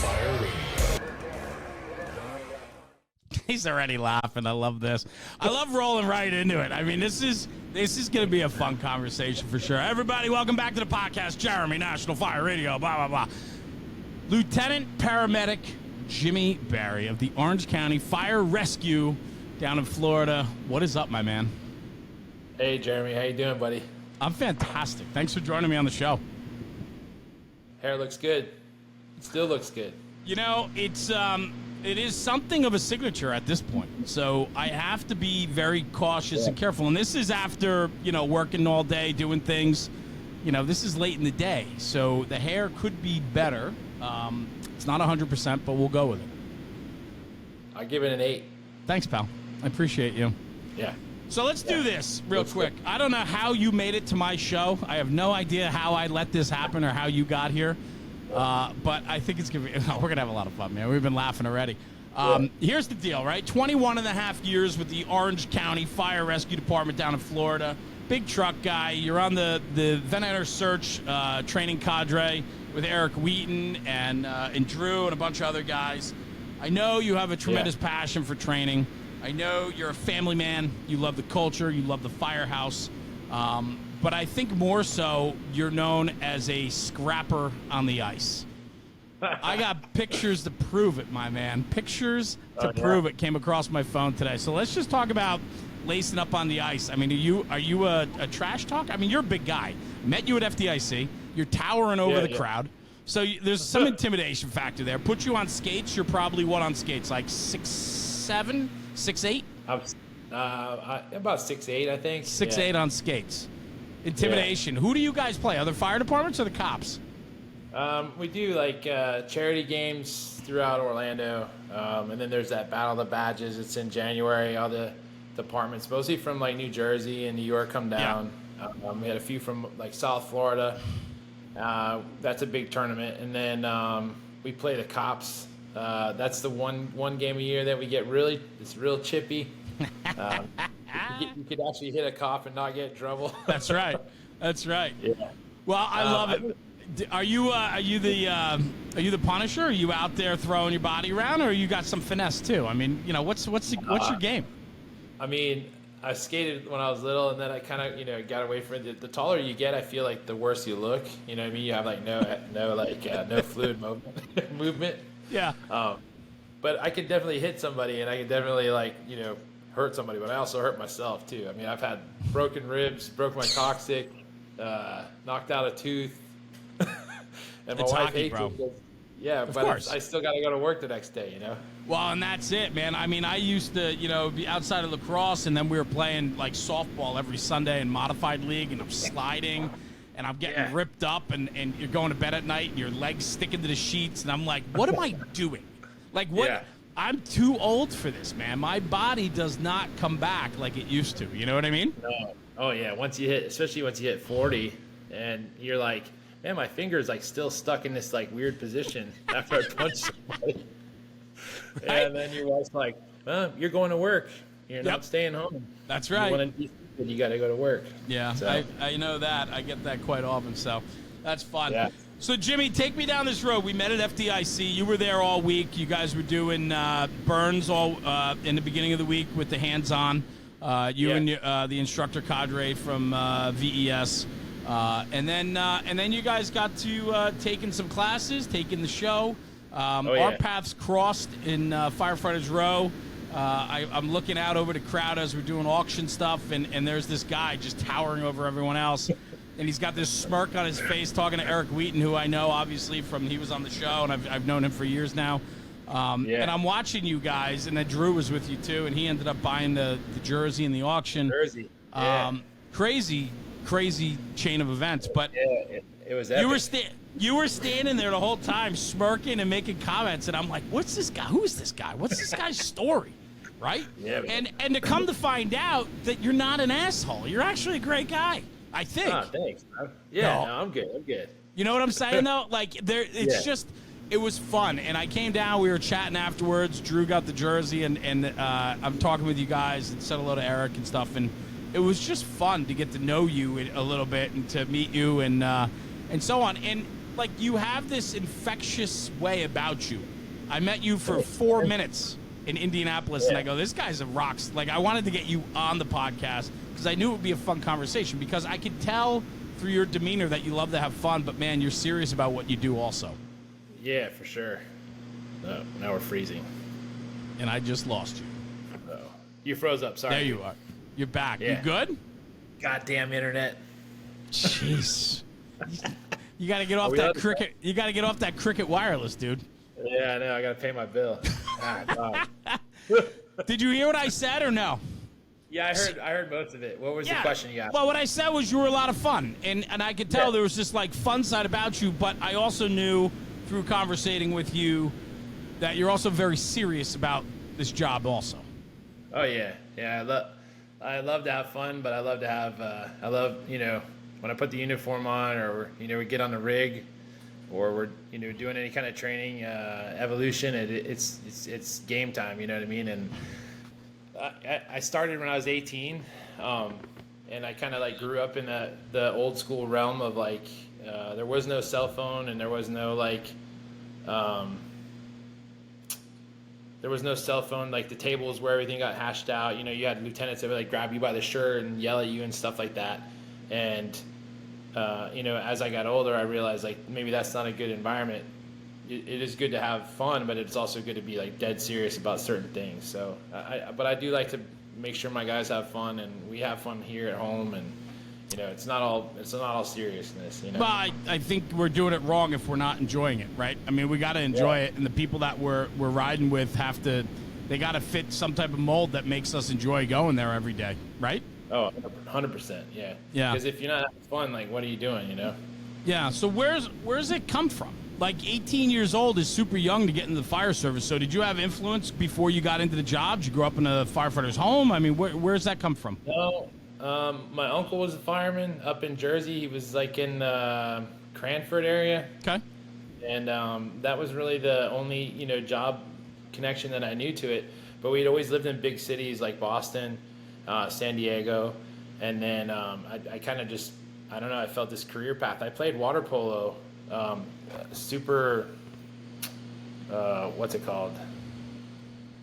Fire Radio. He's already laughing. I love this. I love rolling right into it. I mean, this is going to be a fun conversation for sure. Everybody, welcome back to the podcast. Jeremy, National Fire Radio, blah, blah, blah. Lieutenant Paramedic Jimmy Berry of the Orange County Fire Rescue down in Florida. What is up, my man? Hey, Jeremy. How you doing, buddy? I'm fantastic. Thanks for joining me on the show. Hair looks good. It still looks good. You know, it is something of a signature at this point. So I have to be very cautious and careful. And this is after, working all day, doing things. This is late in the day. So the hair could be better. It's not 100%, but we'll go with it. I give it an 8. Thanks, pal. I appreciate you. Yeah. So let's do this real quick. I don't know how you made it to my show. I have no idea how I let this happen or how you got here. But I think it's going to be, we're going to have a lot of fun, man. We've been laughing already. Here's the deal, right? 21 and a half years with the Orange County Fire Rescue Department down in Florida. Big truck guy. You're on the Venator Search training cadre with Eric Wheaton and Drew and a bunch of other guys. I know you have a tremendous passion for training. I know you're a family man. You love the culture. You love the firehouse. But I think more so you're known as a scrapper on the ice. I got pictures to prove it, my man. Pictures to prove it came across my phone today. So let's just talk about lacing up on the ice. I mean, are you a trash talk? I mean, you're a big guy. Met you at FDIC. You're towering over the crowd. So there's some intimidation factor there. Put you on skates. You're probably what on skates? Like 6'7", 6'8"? About 6'8", I think. 6'8" on skates. Intimidation. Yeah. Who do you guys play? Other fire departments or the cops? We do like charity games throughout Orlando, and then there's that Battle of the Badges. It's in January. All the departments, mostly from like New Jersey and New York, come down. Yeah. We had a few from like South Florida. That's a big tournament, and then we play the cops. That's the one game a year that we get it's real chippy. You could actually hit a cop and not get in trouble. That's right. That's right. Yeah. Well, I love it. Are you the Punisher? Are you out there throwing your body around, or you got some finesse too? I mean, what's your game? I mean, I skated when I was little, and then I kind of got away from it. The taller you get, I feel like the worse you look. You know what I mean? You have like no fluid movement. Yeah. But I could definitely hit somebody, and I could definitely hurt somebody, but I also hurt myself too. I mean, I've had broken ribs, broke my coccyx, knocked out a tooth, and my wife hates it. Yeah, but I still got to go to work the next day, Well, and that's it, man. I mean, I used to, be outside of lacrosse, and then we were playing like softball every Sunday in modified league, and I'm sliding, and I'm getting ripped up, and you're going to bed at night, and your legs sticking to the sheets, and I'm like, what am I doing? Like, what? Yeah. I'm too old for this, man. My body does not come back like it used to. You know what I mean? No. Oh, yeah. Especially once you hit 40, and you're like, man, my finger's like still stuck in this like weird position after I punch somebody. Right? And then your wife's like, well, you're going to work. You're not staying home. That's right. You got to go to work. Yeah, so. I know that. I get that quite often, so that's fun. Yeah. So, Jimmy, take me down this road. We met at FDIC. You were there all week. You guys were doing burns all in the beginning of the week with the hands-on. And the instructor cadre from VES. And then you guys got to taking some classes, taking the show. Our paths crossed in Firefighters Row. I'm looking out over the crowd as we're doing auction stuff, and there's this guy just towering over everyone else. And he's got this smirk on his face talking to Eric Wheaton, who I know, obviously, he was on the show, and I've known him for years now. And I'm watching you guys, and then Drew was with you, too, and he ended up buying the jersey in the auction. Jersey. Crazy chain of events. But it was epic. You were standing there the whole time smirking and making comments, and I'm like, what's this guy? Who is this guy? What's this guy's story? Right? Yeah. And to come to find out that you're not an asshole. You're actually a great guy. I think. Oh, thanks. Yeah, no, I'm good. You know what I'm saying, though? Like, it was fun. And I came down, we were chatting afterwards. Drew got the jersey, and I'm talking with you guys and said hello to Eric and stuff. And it was just fun to get to know you a little bit and to meet you and so on. And like you have this infectious way about you. I met you for 4 minutes in Indianapolis, and I go, this guy's a rocks. Like, I wanted to get you on the podcast because I knew it would be a fun conversation, because I could tell through your demeanor that you love to have fun, but man, you're serious about what you do also. Yeah, for sure. No, now we're freezing. And I just lost you. Oh, you froze up. Sorry. There you are. You're back. Yeah. You good? Goddamn internet. Jeez. You got to get off that cricket. You got to get off that Cricket Wireless, dude. Yeah, I know. I got to pay my bill. God. Did you hear what I said or no? Yeah, I heard most of it. What was the question you asked? Well, what I said was you were a lot of fun, and I could tell there was this like fun side about you, but I also knew through conversating with you that you're also very serious about this job also. Oh yeah. I love to have fun, but I love to have I love, when I put the uniform on, or we get on the rig, or we're doing any kind of training evolution, it's game time, you know what I mean? And I started when I was 18, and I kind of like grew up in the old school realm of like there was no cell phone, and there was no like like the tables where everything got hashed out. You had lieutenants that would like grab you by the shirt and yell at you and stuff like that. And as I got older, I realized like maybe that's not a good environment. It is good to have fun, but it's also good to be like dead serious about certain things. So, but I do like to make sure my guys have fun, and we have fun here at home, and it's not all seriousness. But I think we're doing it wrong if we're not enjoying it, right? I mean, we got to enjoy it, and the people that we're riding with they got to fit some type of mold that makes us enjoy going there every day, right? Oh, 100%, yeah. Yeah. Because if you're not having fun, like, what are you doing, Yeah, so where's it come from? Like, 18 years old is super young to get into the fire service. So did you have influence before you got into the job? Did you grow up in a firefighter's home? I mean, where's that come from? No, my uncle was a fireman up in Jersey. He was, like, in the Cranford area. Okay. And that was really the only, job connection that I knew to it. But we'd always lived in big cities like Boston, San Diego. And then I kind of just, I don't know, I felt this career path. I played water polo, what's it called?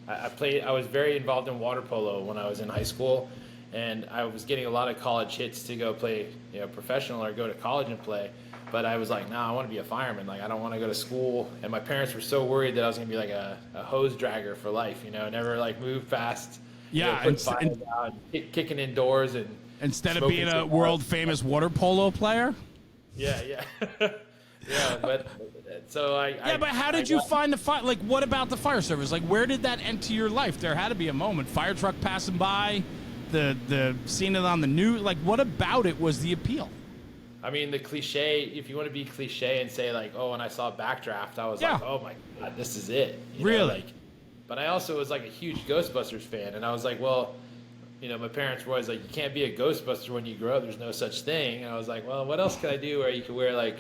I was very involved in water polo when I was in high school, and I was getting a lot of college hits to go play, professional or go to college and play. But I was like, nah, I want to be a fireman. Like, I don't want to go to school. And my parents were so worried that I was going to be like a hose dragger for life, never like move fast. Yeah, put fire down, kicking indoors and instead of being a world famous water polo player. Yeah. Yeah, but so but how did you find the fire? Like, what about the fire service? Like, where did that enter your life? There had to be a moment. Fire truck passing by, the seeing it on the news. Like, what about it was the appeal? I mean, the cliche. If you want to be cliche and say like, oh, when I saw Backdraft, I was like, oh my god, this is it. Really? But I also was like a huge Ghostbusters fan, and I was like, well, my parents were always like, you can't be a Ghostbuster when you grow up. There's no such thing. And I was like, well, what else can I do where you could wear like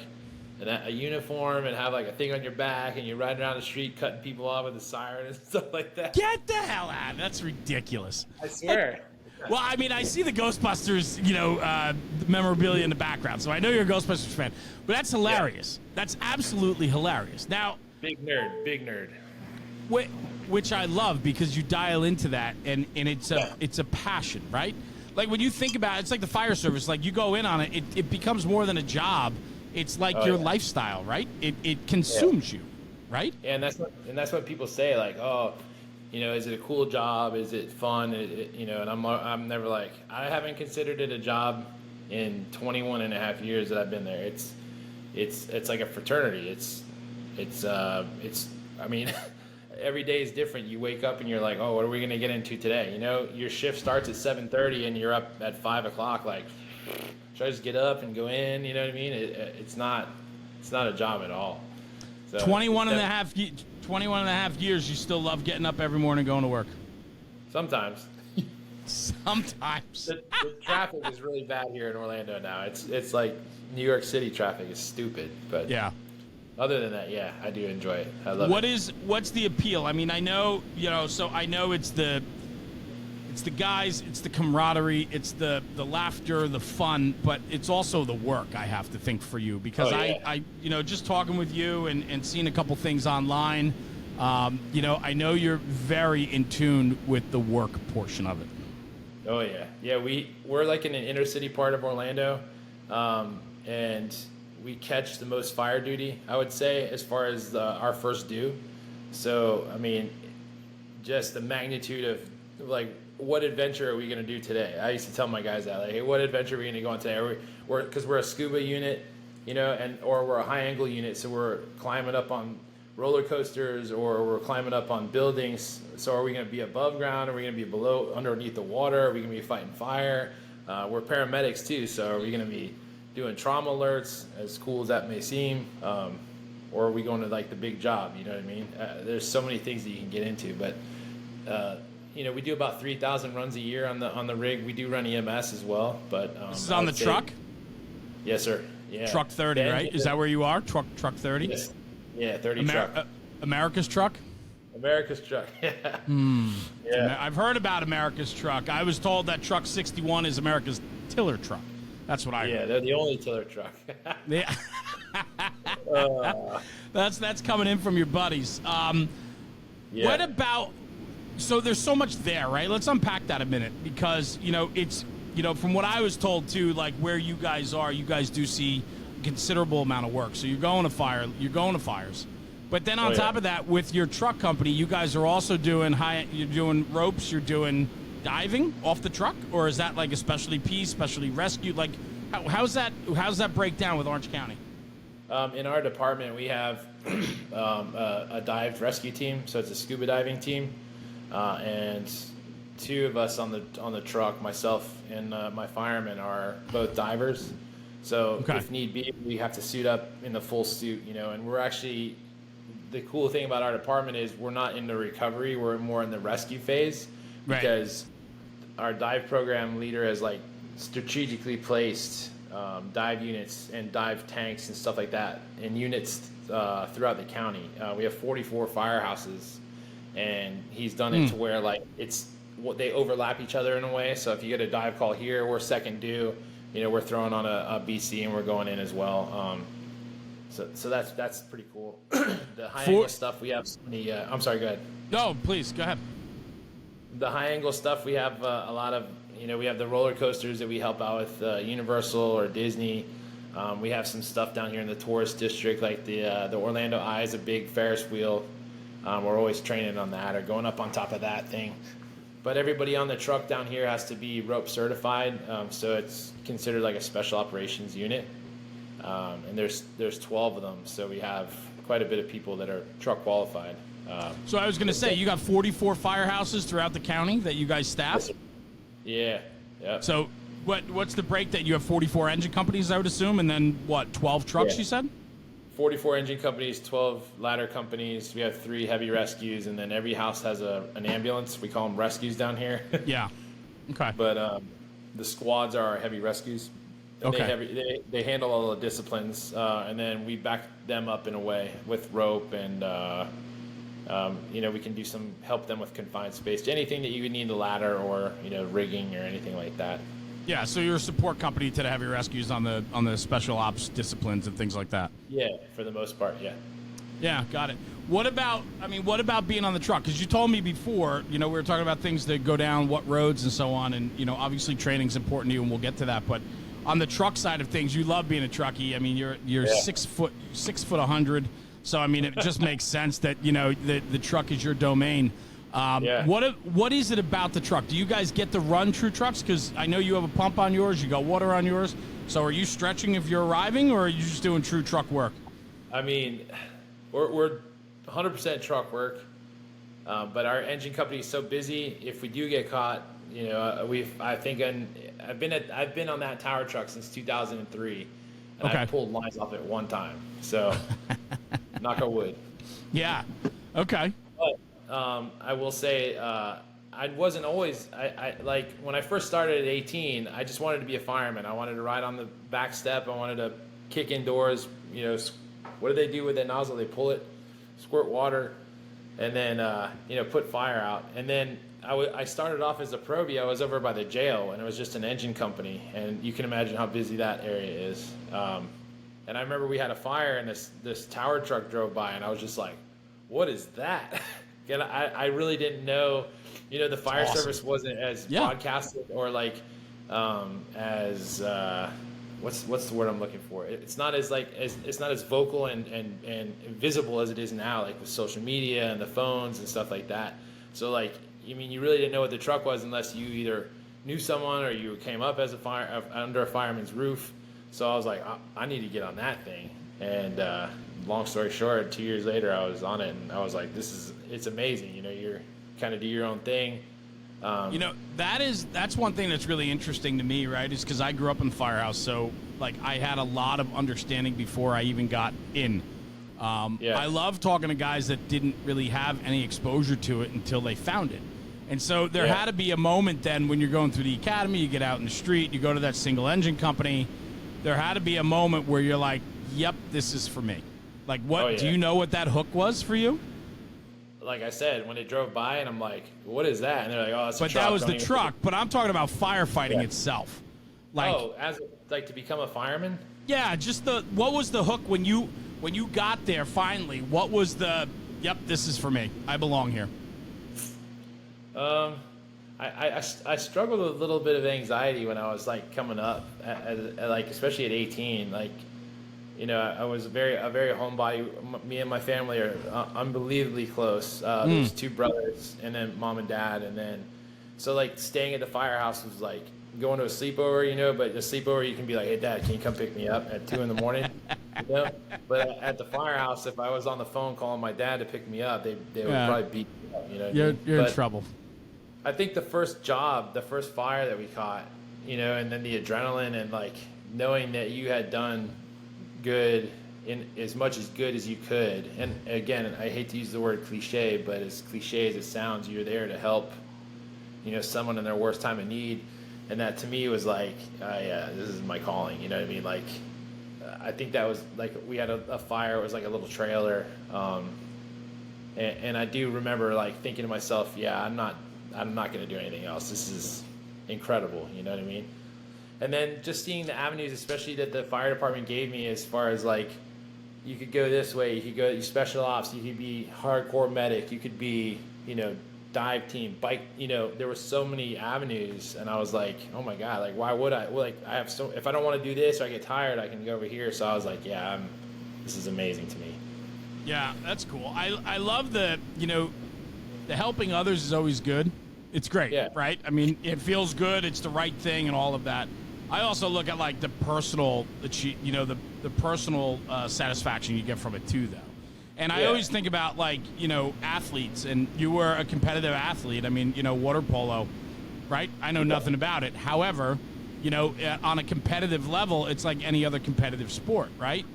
a uniform and have like a thing on your back, and you're riding around the street cutting people off with a siren and stuff like that? Get the hell out! That's ridiculous. I swear. Well, I mean, I see the Ghostbusters, memorabilia in the background, so I know you're a Ghostbusters fan. But that's hilarious. Yeah. That's absolutely hilarious. Now, big nerd. Which I love, because you dial into that, and it's a passion, right? Like, when you think about it, it's like the fire service. Like, you go in on it, it becomes more than a job. It's like your lifestyle, right? It consumes you, right? Yeah, and that's what people say, like, oh, is it a cool job? Is it fun? And I'm never like, I haven't considered it a job in 21 and a half years that I've been there. It's like a fraternity. It's I mean, every day is different. You wake up and you're like, oh, what are we gonna get into today? Your shift starts at 7:30 and you're up at 5 o'clock. Like, should I just get up and go in? You know what I mean? It's not a job at all. So 21 and a half years, you still love getting up every morning going to work? Sometimes. Sometimes. The traffic is really bad here in Orlando now. It's like New York City traffic is stupid. But yeah. Other than that, yeah, I do enjoy it. I love it. What's the appeal? I mean, I know, so I know it's It's the guys, it's the camaraderie, it's the laughter, the fun, but it's also the work, I have to think, for you. Because I just talking with you and seeing a couple things online, I know you're very in tune with the work portion of it. Oh, yeah. Yeah, we're like in an inner city part of Orlando, and we catch the most fire duty, I would say, as far as our first due. So, I mean, just the magnitude of, like, what adventure are we going to do today? I used to tell my guys that, like, hey, what adventure are we going to go on today? Because we're a scuba unit, or we're a high angle unit, so we're climbing up on roller coasters or we're climbing up on buildings. So are we going to be above ground? Are we going to be below, underneath the water? Are we going to be fighting fire? We're paramedics too, so are we going to be doing trauma alerts, as cool as that may seem? Or are we going to like the big job? You know what I mean? There's so many things that you can get into, but we do about 3,000 runs a year on the rig. We do run EMS as well, but this is on the truck. Yes, sir. Yeah. Truck 30, right? Is that where you are? Truck 30. Yes. Yeah, 30 truck. America's truck. America's truck. Yeah. Yeah. I've heard about America's truck. I was told that truck 61 is America's tiller truck. That's what I heard. Yeah, they're the only tiller truck. Yeah. That's coming in from your buddies. What about? So there's so much there, right? Let's unpack that a minute, because it's from what I was told too, like where you guys do see a considerable amount of work. So you're going to fires, but then on top of that, with your truck company, you guys are also doing you're doing ropes, you're doing diving off the truck, or is that like a specialty piece, specialty rescue? Like how's that break down with Orange County? In our department, we have a dive rescue team, so it's a scuba diving team, and two of us on the truck, myself and my fireman, are both divers. So if need be, we have to suit up in the full suit, and we're actually, the cool thing about our department is we're not in the recovery, we're more in the rescue phase, because our dive program leader has like strategically placed dive units and dive tanks and stuff like that in units throughout the county. We have 44 firehouses, and he's done it to where like they overlap each other in a way. So if you get a dive call here, we're second due. We're throwing on a BC and we're going in as well. So that's pretty cool. The high angle stuff we have. I'm sorry. Go ahead. No, please go ahead. The high angle stuff we have a lot of. We have the roller coasters that we help out with, Universal or Disney. We have some stuff down here in the tourist district, like the Orlando Eye is a big Ferris wheel. We're always training on that or going up on top of that thing. But everybody on the truck down here has to be rope certified, so it's considered like a special operations unit. And there's 12 of them, so we have quite a bit of people that are truck qualified. So I was going to say, you got 44 firehouses throughout the county that you guys staff? Yeah. So what's the break that you have 44 engine companies, I would assume, and then 12 trucks, you said? 44 engine companies, 12 ladder companies. We have 3 heavy rescues, and then every house has an ambulance. We call them rescues down here. Yeah. Okay. But the squads are our heavy rescues. And okay. They handle all the disciplines, and then we back them up in a way with rope and we can do help them with confined space, anything that you would need a ladder or rigging or anything like that. Yeah, so you're a support company to the heavy rescues on the special ops disciplines and things like that. Yeah, for the most part, yeah. Yeah, got it. What about being on the truck? Because you told me before, we were talking about things that go down, what roads and so on, and obviously training's important to you, and we'll get to that. But on the truck side of things, you love being a truckie. I mean, you're 6 foot 100. So, I mean, it just makes sense that, the truck is your domain. What is it about the truck? Do you guys get to run true trucks? Because I know you have a pump on yours. You got water on yours. So are you stretching if you're arriving, or are you just doing true truck work? I mean, we're 100% truck work. But our engine company is so busy. If we do get caught, I've been on that tower truck since 2003. And I've pulled lines off it one time. So, knock on wood. Yeah. Okay. But I will say, I wasn't always. I like when I first started at 18. I just wanted to be a fireman. I wanted to ride on the back step. I wanted to kick indoors. What do they do with that nozzle? They pull it, squirt water, and then put fire out. And then I started off as a probie. I was over by the jail, and it was just an engine company, and you can imagine how busy that area is. And I remember we had a fire, and this tower truck drove by, and I was just like, "What is that?" And I really didn't know. The fire service wasn't as broadcasted or like as what's the word I'm looking for? It's not as it's not as vocal and visible as it is now, like with social media and the phones and stuff like that. So like, you really didn't know what the truck was unless you either knew someone or you came up as under a fireman's roof. So I was like, I need to get on that thing. And long story short, 2 years later, I was on it, and I was like, it's amazing. You're kind of do your own thing. That's one thing that's really interesting to me, right? Is because I grew up in the firehouse, so like I had a lot of understanding before I even got in. I love talking to guys that didn't really have any exposure to it until they found it. And so there had to be a moment then when you're going through the academy, you get out in the street, you go to that single engine company. There had to be a moment where you're like, yep, this is for me. Like, what do you know what that hook was for you? Like I said, when it drove by, and I'm like, what is that? And they're like, oh, it's a truck. But that was the truck. But I'm talking about firefighting itself. Like, to become a fireman? Yeah, just what was the hook when you got there finally? What was yep, this is for me. I belong here. I struggled with a little bit of anxiety when I was like coming up, like especially at 18. Like, I was a very homebody. Me and my family are unbelievably close. There's two brothers, and then mom and dad, and then so like staying at the firehouse was like going to a sleepover, But the sleepover, you can be like, "Hey, Dad, can you come pick me up at 2 a.m?" But at the firehouse, if I was on the phone calling my dad to pick me up, they would probably beat me up. You're in trouble. I think the first fire that we caught, and then the adrenaline and like knowing that you had done good in as much as good as you could. And again, I hate to use the word cliche, but as cliche as it sounds, you're there to help, someone in their worst time of need. And that to me was like, this is my calling. You know what I mean? Like, I think that was like, we had a fire. It was like a little trailer. And I do remember like thinking to myself, I'm not going to do anything else. This is incredible. You know what I mean? And then just seeing the avenues, especially that the fire department gave me, as far as like, you could go this way, you could go special ops, you could be hardcore medic, you could be, dive team, bike, there were so many avenues, and I was like, oh my God, like, why would I? Well, like, if I don't want to do this or I get tired, I can go over here. So I was like, this is amazing to me. Yeah, that's cool. I love the helping others is always good. It's great, right? I mean, it feels good. It's the right thing and all of that. I also look at like the personal, the personal satisfaction you get from it too, though. And I always think about like, athletes, and you were a competitive athlete. I mean, water polo, right? I know nothing about it. However, on a competitive level, it's like any other competitive sport, right?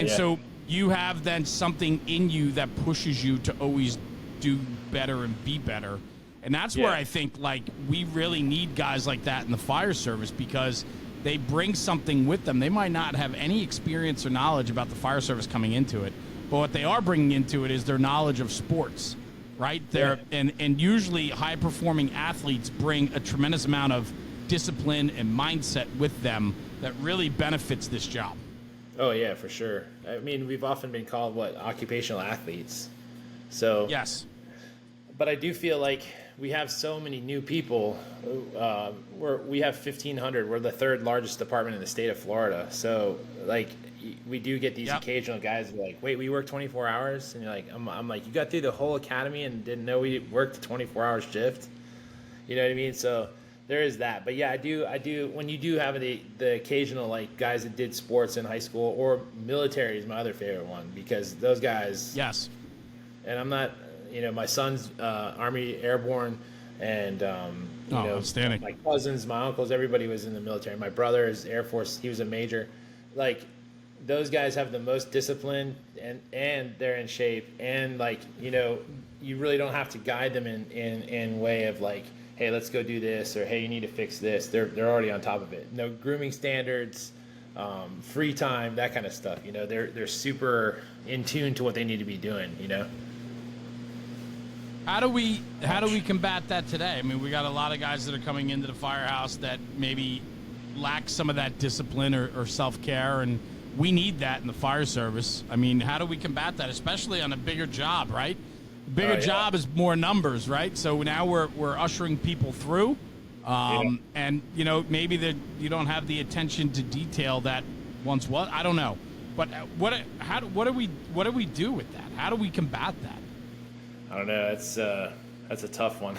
So you have then something in you that pushes you to always do better and be better. And that's where I think, like, we really need guys like that in the fire service, because they bring something with them. They might not have any experience or knowledge about the fire service coming into it, but what they are bringing into it is their knowledge of sports, right? And usually high-performing athletes bring a tremendous amount of discipline and mindset with them that really benefits this job. Oh, yeah, for sure. I mean, we've often been called, occupational athletes. So yes. But I do feel like we have so many new people. We have 1,500. We're the third largest department in the state of Florida. So, like, we do get these occasional guys who are like, wait, we work 24 hours? And you're like, I'm like, you got through the whole academy and didn't know we worked a 24-hour shift? You know what I mean? So there is that. But, yeah, I do. When you do have the occasional, like, guys that did sports in high school, or military is my other favorite one, because those guys. Yes. And I'm not. My son's Army Airborne, and outstanding. My cousins, my uncles, everybody was in the military. My brother is Air Force; he was a major. Like, those guys have the most discipline, and they're in shape, and you really don't have to guide them in way of like, hey, let's go do this, or hey, you need to fix this. They're already on top of it. No grooming standards, free time, that kind of stuff. They're super in tune to what they need to be doing. How do we combat that today? I mean, we got a lot of guys that are coming into the firehouse that maybe lack some of that discipline or self-care, and we need that in the fire service. I mean, how do we combat that, especially on a bigger job, right? The bigger job is more numbers, right? So now we're ushering people through, and you know, maybe that you don't have the attention to detail that once was. I don't know, but what do we do with that? How do we combat that? I don't know. That's a tough one.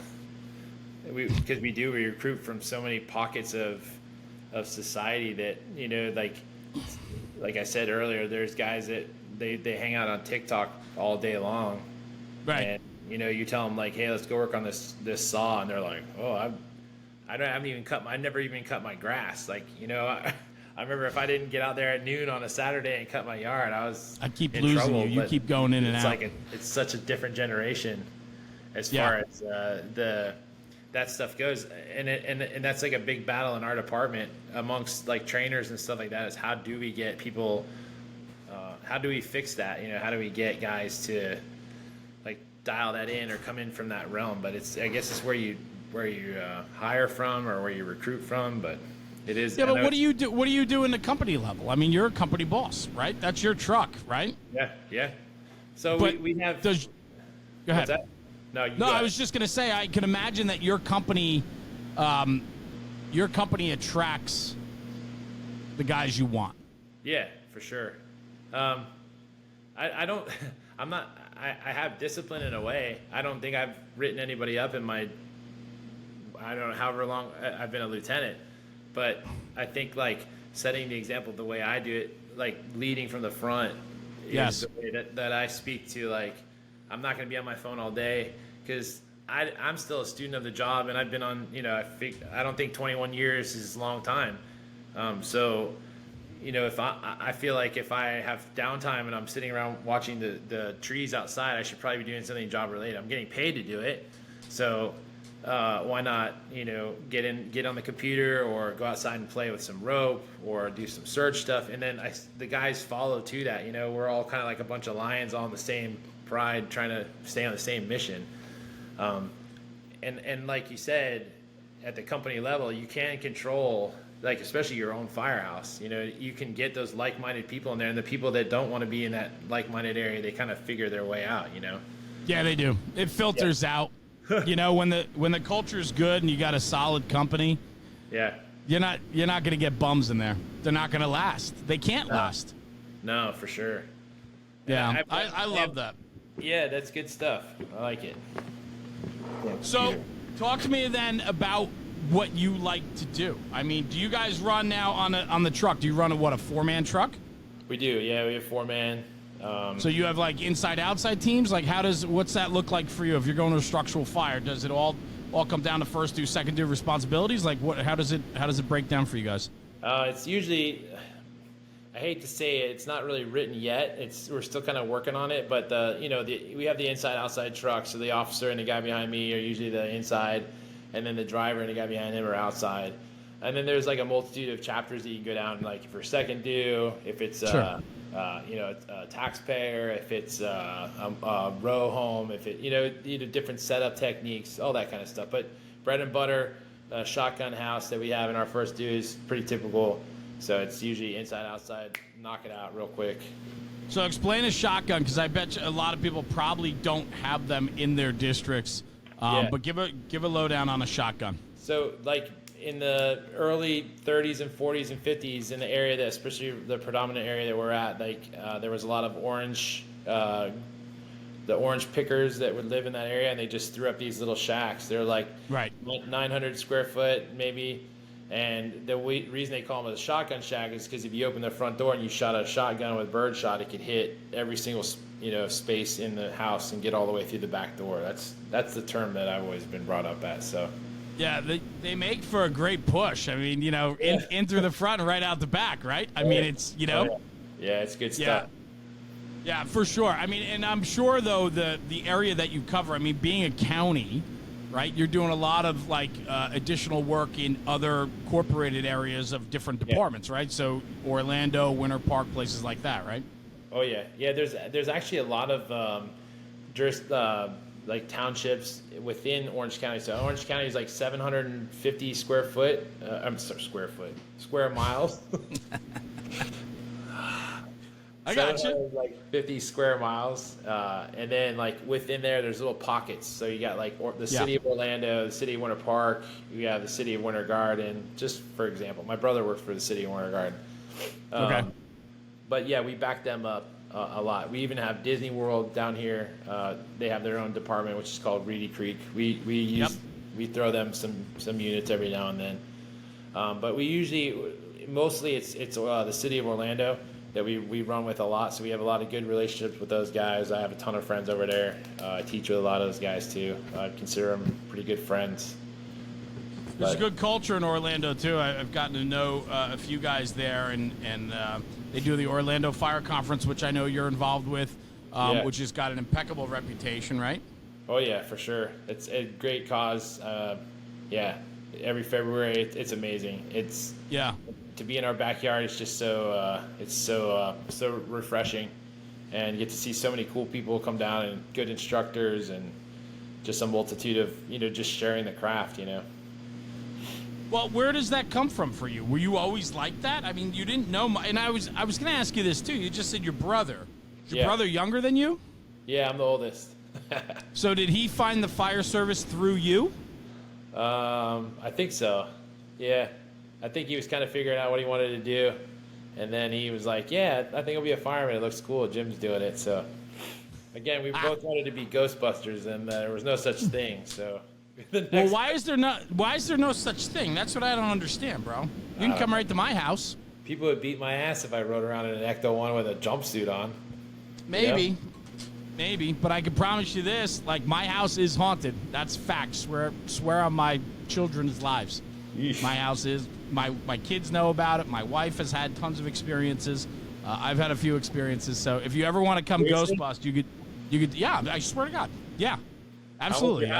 Because we recruit from so many pockets of society that, you know, like I said earlier, there's guys that they hang out on TikTok all day long, right? And you know, you tell them like, hey, let's go work on this saw, and they're like, oh, I never even cut my grass. Like, you know, I remember if I didn't get out there at noon on a Saturday and cut my yard, I keep losing trouble, you. You keep going in and out. It's such a different generation as far as that stuff goes, and that's like a big battle in our department amongst like trainers and stuff like that. Is how do we get people? How do we fix that? You know, how do we get guys to like dial that in or come in from that realm? But I guess it's where you hire from or where you recruit from, but. It is. Yeah, but what do you do? What do you do in the company level? I mean, you're a company boss, right? That's your truck, right? Yeah. So we have. Go ahead. What's that? No, I was just gonna say I can imagine that your company attracts the guys you want. Yeah, for sure. I don't. I'm not. I have discipline in a way. I don't think I've written anybody up in my. I don't know however long I've been a lieutenant. But I think, like, setting the example the way I do it, like, leading from the front is the way that I speak to, like, I'm not going to be on my phone all day because I'm still a student of the job, and I've been on, you know, I don't think 21 years is a long time. So, you know, if I feel like if I have downtime and I'm sitting around watching the trees outside, I should probably be doing something job related. I'm getting paid to do it. So... why not, you know, get on the computer or go outside and play with some rope or do some search stuff. And then the guys follow to that, you know, we're all kind of like a bunch of lions all in the same pride, trying to stay on the same mission. And like you said, at the company level, you can control, like, especially your own firehouse, you know, you can get those like-minded people in there, and the people that don't want to be in that like-minded area, they kind of figure their way out, you know? Yeah, they do. It filters out. You know, when the culture is good and you got a solid company, you're not going to get bums in there. They're not going to last. They can't last. No, for sure. Yeah, I love that. Yeah, that's good stuff. I like it. Yeah, so, talk to me then about what you like to do. I mean, do you guys run now on the truck? Do you run a 4-man truck? We do. Yeah, we have 4-man. So you have like inside-outside teams? Like what's that look like for you if you're going to a structural fire? Does it all come down to first due, second due responsibilities? Like how does it break down for you guys? It's usually, I hate to say it, it's not really written yet. We're still kind of working on it, but we have the inside-outside truck, so the officer and the guy behind me are usually the inside, and then the driver and the guy behind him are outside. And then there's like a multitude of chapters that you can go down, like for second due, if it's sure. A taxpayer, if it's a row home, if it, different setup techniques, all that kind of stuff. But bread and butter, shotgun house that we have in our first due is pretty typical. So it's usually inside, outside, knock it out real quick. So explain a shotgun, because I bet you a lot of people probably don't have them in their districts. But give a lowdown on a shotgun. So like in the early 30s and 40s and 50s in the area that, especially the predominant area that we're at, like there was a lot of the orange pickers that would live in that area, and they just threw up these little shacks. They're like 900 square foot maybe, and the reason they call them a shotgun shack is because if you open the front door and you shot a shotgun with birdshot, it could hit every single space in the house and get all the way through the back door. That's the term that I've always been brought up at. So. Yeah, they make for a great push. I mean, in through the front and right out the back, right? I mean, it's, Yeah, it's good stuff. Yeah, for sure. I mean, and I'm sure, though, the area that you cover, I mean, being a county, right, you're doing a lot of, like, additional work in other corporated areas of different departments, right? So Orlando, Winter Park, places like that, right? Oh, yeah. Yeah, there's actually a lot of like townships within Orange County. So Orange County is like 750 square miles. I got you. Like 50 square miles, and then like within there, there's little pockets. So you got like the city of Orlando, the city of Winter Park. You have the city of Winter Garden. Just for example, my brother works for the city of Winter Garden. Okay. But yeah, we back them up a lot. We even have Disney World down here. They have their own department, which is called Reedy Creek. We throw them some units every now and then. But we usually, mostly it's the city of Orlando that we run with a lot. So we have a lot of good relationships with those guys. I have a ton of friends over there. I teach with a lot of those guys too. I consider them pretty good friends. There's a good culture in Orlando too. I've gotten to know a few guys there, and they do the Orlando Fire Conference, which I know you're involved with, which has got an impeccable reputation, right? Oh yeah, for sure. It's a great cause. Every February it's amazing. It's to be in our backyard. It's just so refreshing, and you get to see so many cool people come down and good instructors and just a multitude of just sharing the craft. Well, where does that come from for you? Were you always like that? I mean, you didn't know, and I was going to ask you this too. You just said your brother. Is your brother younger than you? Yeah, I'm the oldest. So did he find the fire service through you? I think so. Yeah, I think he was kind of figuring out what he wanted to do, and then he was like, "Yeah, I think I'll be a fireman. It looks cool. Jim's doing it." So, again, we both wanted to be Ghostbusters, and there was no such thing. So. Well, why is there no such thing? That's what I don't understand, bro. You can come right to my house. People would beat my ass if I rode around in an Ecto 1 with a jumpsuit on. Maybe, but I can promise you this: like, my house is haunted. That's facts. Swear on my children's lives. Yeesh. My house is. My kids know about it. My wife has had tons of experiences. I've had a few experiences. So if you ever want to come Seriously? Ghostbust, you could. Yeah, I swear to God. Yeah, absolutely.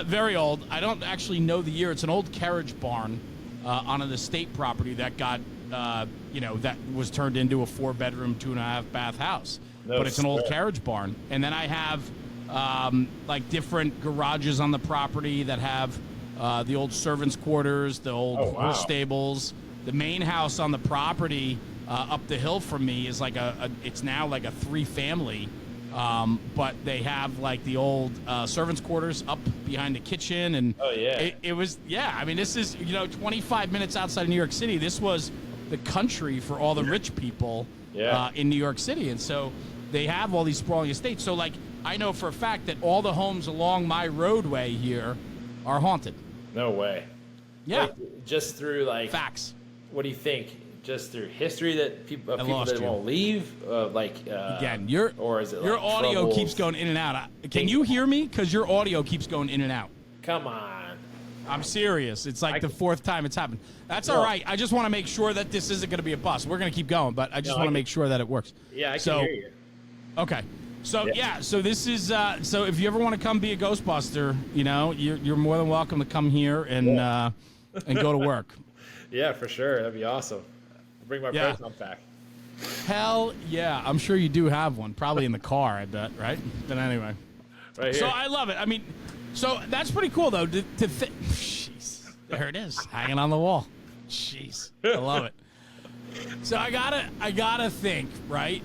Very old. I don't actually know the year. It's an old carriage barn on an estate property that got, that was turned into a 4-bedroom, 2.5-bath house. But it's an old carriage barn. And then I have like different garages on the property that have the old servants' quarters, the old horse stables. The main house on the property up the hill from me is like it's now like a 3-family. But they have like the old servants' quarters up behind the kitchen, and it was I mean, this is 25 minutes outside of New York City. This was the country for all the rich people in New York City, and so they have all these sprawling estates. So like I know for a fact that all the homes along my roadway here are haunted. No way. Yeah, like, just through like facts. What do you think? Just through history that people that won't leave, again, or is it your like audio troubles? keeps going in and out. Can you hear me? Because your audio keeps going in and out. Come on. I'm serious. It's like the 4th time it's happened. That's all right. I just want to make sure that this isn't going to be a bust. We're going to keep going, but I just want to make sure that it works. Yeah, I can hear you. Okay. So so this is so if you ever want to come be a Ghostbuster, you're more than welcome to come here and go to work. Yeah, for sure. That'd be awesome. I'll bring my personal pack. Hell yeah. I'm sure you do have one. Probably in the car, I bet, right? But anyway. Right here. So I love it. I mean, so that's pretty cool, though. Jeez. There it is. Hanging on the wall. Jeez. I love it. So I gotta think, right?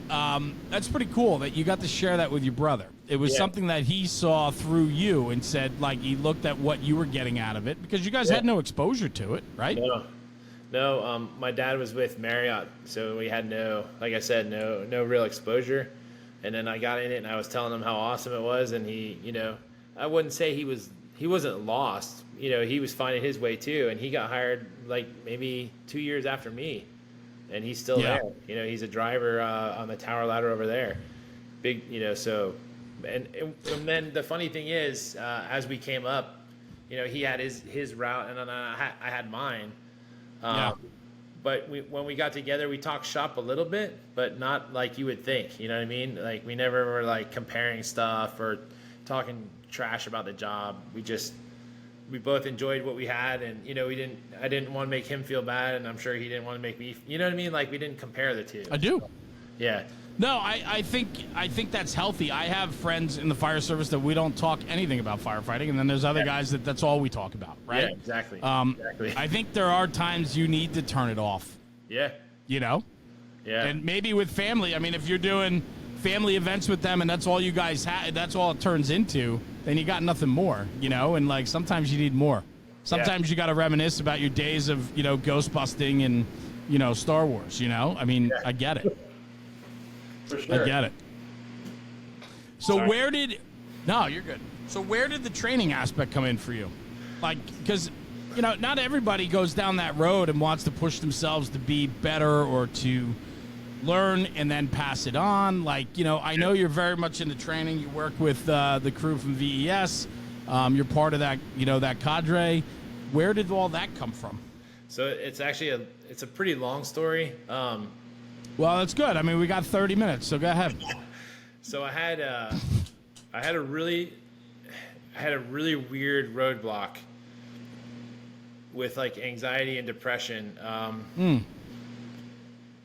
That's pretty cool that you got to share that with your brother. It was something that he saw through you and said, like, he looked at what you were getting out of it because you guys had no exposure to it, right? No, my dad was with Marriott, so we had no real exposure. And then I got in it, and I was telling him how awesome it was, and he, I wouldn't say he wasn't lost. He was finding his way too, and he got hired like maybe 2 years after me, and he's still there. He's a driver on the tower ladder over there. Big, so, and then the funny thing is, as we came up, he had his route, and then I had mine. But when we got together, we talked shop a little bit, but not like you would think. You know what I mean? Like we never were like comparing stuff or talking trash about the job. We both enjoyed what we had, and I didn't want to make him feel bad, and I'm sure he didn't want to make me. You know what I mean? Like we didn't compare the two. I do. Yeah. No, I think that's healthy. I have friends in the fire service that we don't talk anything about firefighting, and then there's other guys that's all we talk about, right? Yeah, exactly. Exactly. I think there are times you need to turn it off. Yeah. You know? Yeah. And maybe with family. I mean, if you're doing family events with them and that's all you guys have, that's all it turns into, then you got nothing more, you know? And, like, sometimes you need more. Sometimes you got to reminisce about your days of, you know, ghost busting and, you know, Star Wars, you know? I mean, I get it. For sure. I get it. So Sorry. No, you're good. So where did the training aspect come in for you? Like, because, you know, not everybody goes down that road and wants to push themselves to be better or to learn and then pass it on. Like, you know, I know you're very much into training. You work with the crew from VES. You're part of that, you know, that cadre. Where did all that come from? So it's actually a pretty long story. Well, that's good. I mean, we got 30 minutes, so go ahead. So I had a really weird roadblock with like anxiety and depression.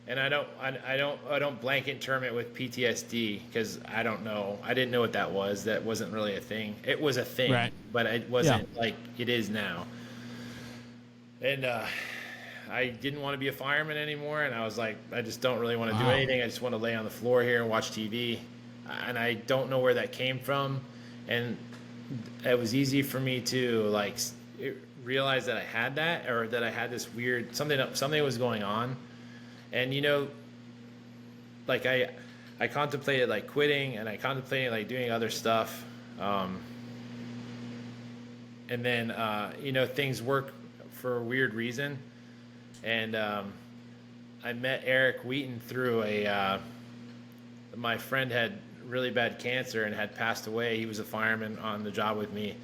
And I don't blanket term it with PTSD because I don't know. I didn't know what that was. That wasn't really a thing. It was a thing, right, but it wasn't like it is now. And I didn't want to be a fireman anymore, and I was like, I just don't really want to do anything. I just want to lay on the floor here and watch TV. And I don't know where that came from. And it was easy for me to like realize that I had that, or that I had this weird something was going on. And you know, like I contemplated like quitting, and I contemplated like doing other stuff. And then you know, things work for a weird reason. And I met Eric Wheaton through my friend had really bad cancer and had passed away. He was a fireman on the job with me,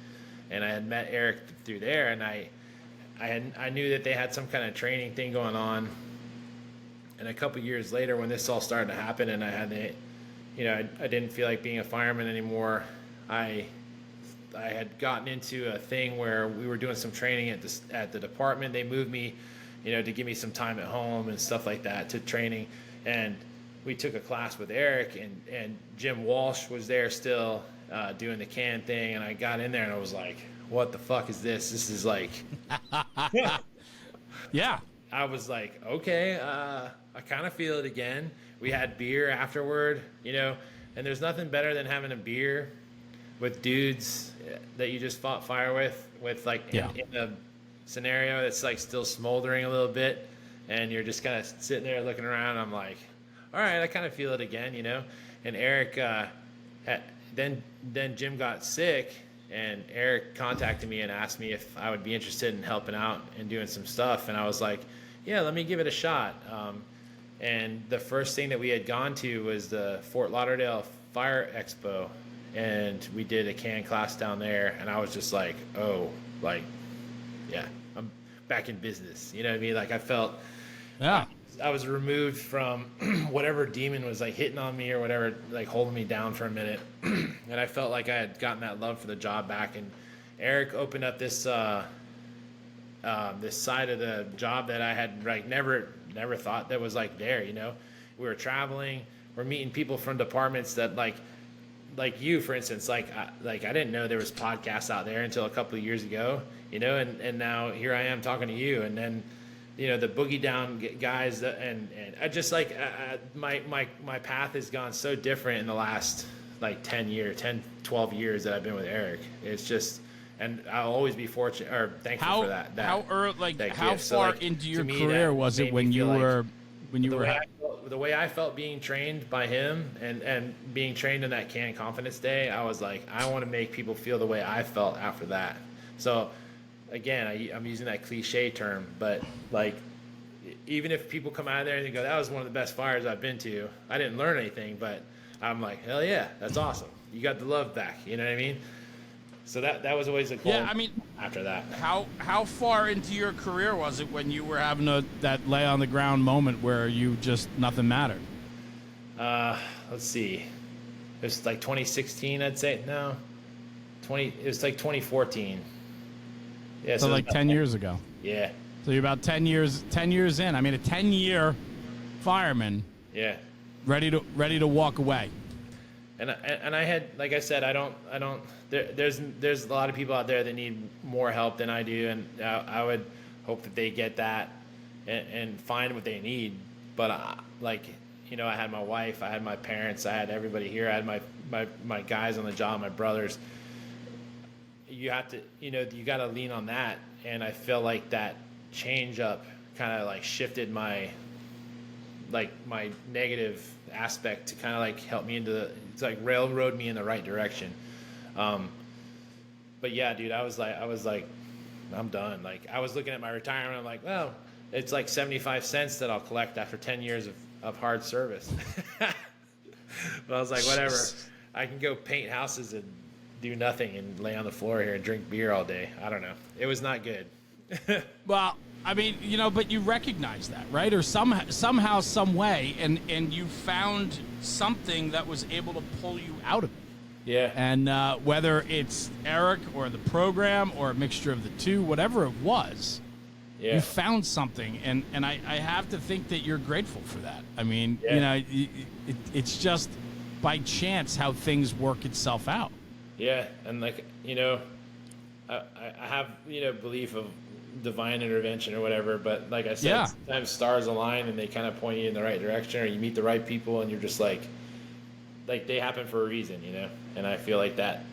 and I had met Eric through there. And I knew that they had some kind of training thing going on. And a couple years later, when this all started to happen, and I didn't feel like being a fireman anymore. I had gotten into a thing where we were doing some training at the department. They moved me, you know, to give me some time at home and stuff like that to training. And we took a class with Eric, and Jim Walsh was there still doing the can thing. And I got in there and I was like, what the fuck is this? This is like, yeah. I was like, okay, I kind of feel it again. We had beer afterward, you know, and there's nothing better than having a beer with dudes that you just fought fire with like in a scenario that's like still smoldering a little bit, and you're just kind of sitting there looking around. I'm like, all right, I kind of feel it again, you know. And Eric, then Jim got sick, and Eric contacted me and asked me if I would be interested in helping out and doing some stuff, and I was like, yeah, let me give it a shot. And the first thing that we had gone to was the Fort Lauderdale Fire Expo, and we did a can class down there, and I was just like, oh, like, yeah, I'm back in business. You know what I mean? Like I felt, I was removed from whatever demon was like hitting on me or whatever, like holding me down for a minute. And I felt like I had gotten that love for the job back. And Eric opened up this this side of the job that I had like never thought that was like there, you know. We were traveling, we're meeting people from departments that like you, for instance, like I didn't know there was podcasts out there until a couple of years ago, you know, and now here I am talking to you. And then, you know, the boogie down guys and I just like my path has gone so different in the last like 12 years that I've been with Eric. It's just, and I'll always be fortunate or thankful for that. How early, like that how gift. far So, like, into your to me, career that was it made when me you feel were the way I felt being trained by him and being trained in that Can Confidence Day? I was like, I want to make people feel the way I felt after that. So again, I'm using that cliche term, but like, even if people come out of there and they go, that was one of the best fires I've been to, I didn't learn anything, but I'm like, hell yeah, that's awesome. You got the love back. You know what I mean? So that was always a goal. Yeah, I mean, after that. How far into your career was it when you were having that lay on the ground moment where you just nothing mattered? Let's see. It was like 2016, I'd say. No. It was like 2014. Yeah, so like 10 years ago. Yeah. So you're about 10 years in. I mean, a 10-year fireman. Yeah. ready to walk away. And I had, like I said, I don't. There's a lot of people out there that need more help than I do, and I would hope that they get that and find what they need. But I had my wife, I had my parents, I had everybody here, I had my guys on the job, my brothers. You have to, you got to lean on that, and I feel like that change up kind of like shifted my negative aspect to kind of like help me it's like railroad me in the right direction. But yeah, dude, I was like, I'm done. Like, I was looking at my retirement. I'm like, well, it's like 75 cents that I'll collect after 10 years of hard service. But I was like, whatever, I can go paint houses and do nothing and lay on the floor here and drink beer all day. I don't know. It was not good. Well, I mean, but you recognize that, right? Or somehow, some way, and you found something that was able to pull you out of it. Yeah. And whether it's Eric or the program or a mixture of the two, whatever it was, you found something, and I have to think that you're grateful for that. I mean, it's just by chance how things work itself out. Yeah, and like, I have, belief of divine intervention or whatever, but like I said, sometimes stars align and they kind of point you in the right direction, or you meet the right people and you're just like they happen for a reason, and I feel like that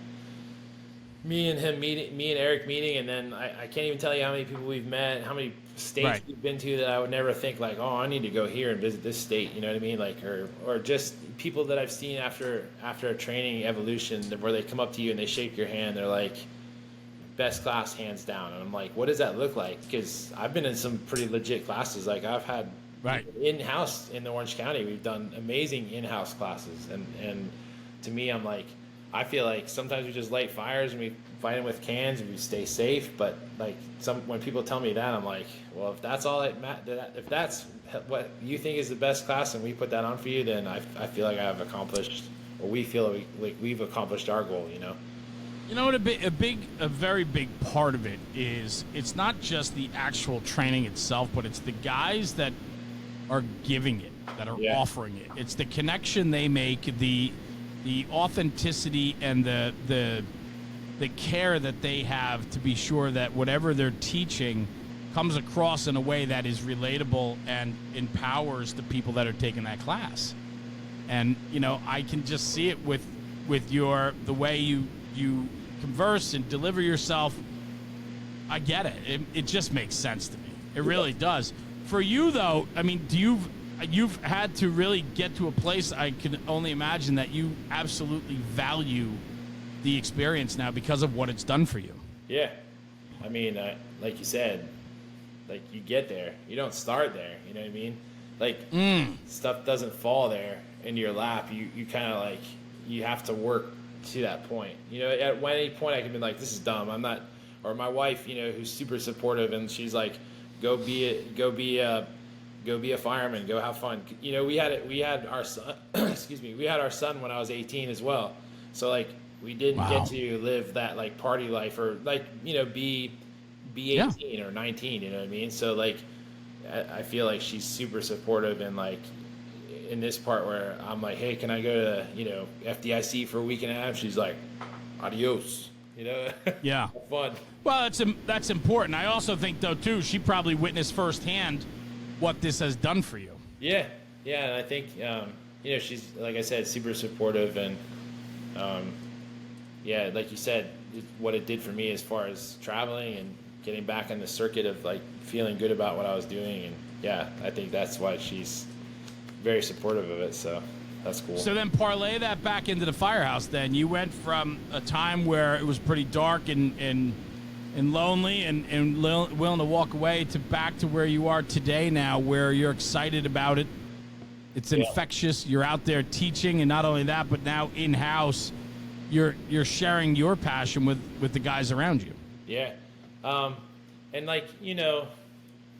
me and Eric meeting, and then I can't even tell you how many people we've met, how many states we've been to that I would never think like, oh, I need to go here and visit this state, you know what I mean? Like, or just people that I've seen after a training evolution where they come up to you and they shake your hand, they're like, best class hands down. And I'm like, what does that look like? Because I've been in some pretty legit classes. Like, I've had in-house in Orange County, we've done amazing in-house classes, and to me, I'm like, I feel like sometimes we just light fires and we fight them with cans and we stay safe. But like, when people tell me that, I'm like, well, if that's all if that's what you think is the best class and we put that on for you, then I feel like I've accomplished, or we feel like we've accomplished our goal. You know what? A very big part of it is, it's not just the actual training itself, but it's the guys that are giving it, that are offering it. It's the connection they make, the authenticity, and the care that they have to be sure that whatever they're teaching comes across in a way that is relatable and empowers the people that are taking that class. And I can just see it with the way you converse and deliver yourself. I get it. It just makes sense to me. It really does. For you, though, I mean, you've had to really get to a place, I can only imagine, that you absolutely value the experience now because of what it's done for you. Yeah. I mean, like you said, like, you get there. You don't start there. You know what I mean? Like, stuff doesn't fall there in your lap. You kind of like, you have to work to that point. At any point I can be like, this is dumb, I'm not. Or my wife, who's super supportive, and she's like, go be a fireman, go have fun. We had our son we had our son when I was 18 as well. So like, we didn't get to live that like party life, or like, be 18 or 19, you know what I mean? So like, I feel like she's super supportive, and like, in this part where I'm like, hey, can I go to, FDIC for a week and a half? She's like, adios, Yeah. Fun. Well, that's important. I also think, though, too, she probably witnessed firsthand what this has done for you. Yeah. Yeah. And I think, she's, like I said, super supportive, and, like you said, what it did for me as far as traveling and getting back in the circuit of like feeling good about what I was doing. And yeah, I think that's why she's very supportive of it, so that's cool. So then parlay that back into the firehouse. Then you went from a time where it was pretty dark and lonely and willing to walk away, to back to where you are today now, where you're excited about it. It's infectious. You're out there teaching, and not only that, but now in-house, you're sharing your passion with the guys around you. Yeah. And like,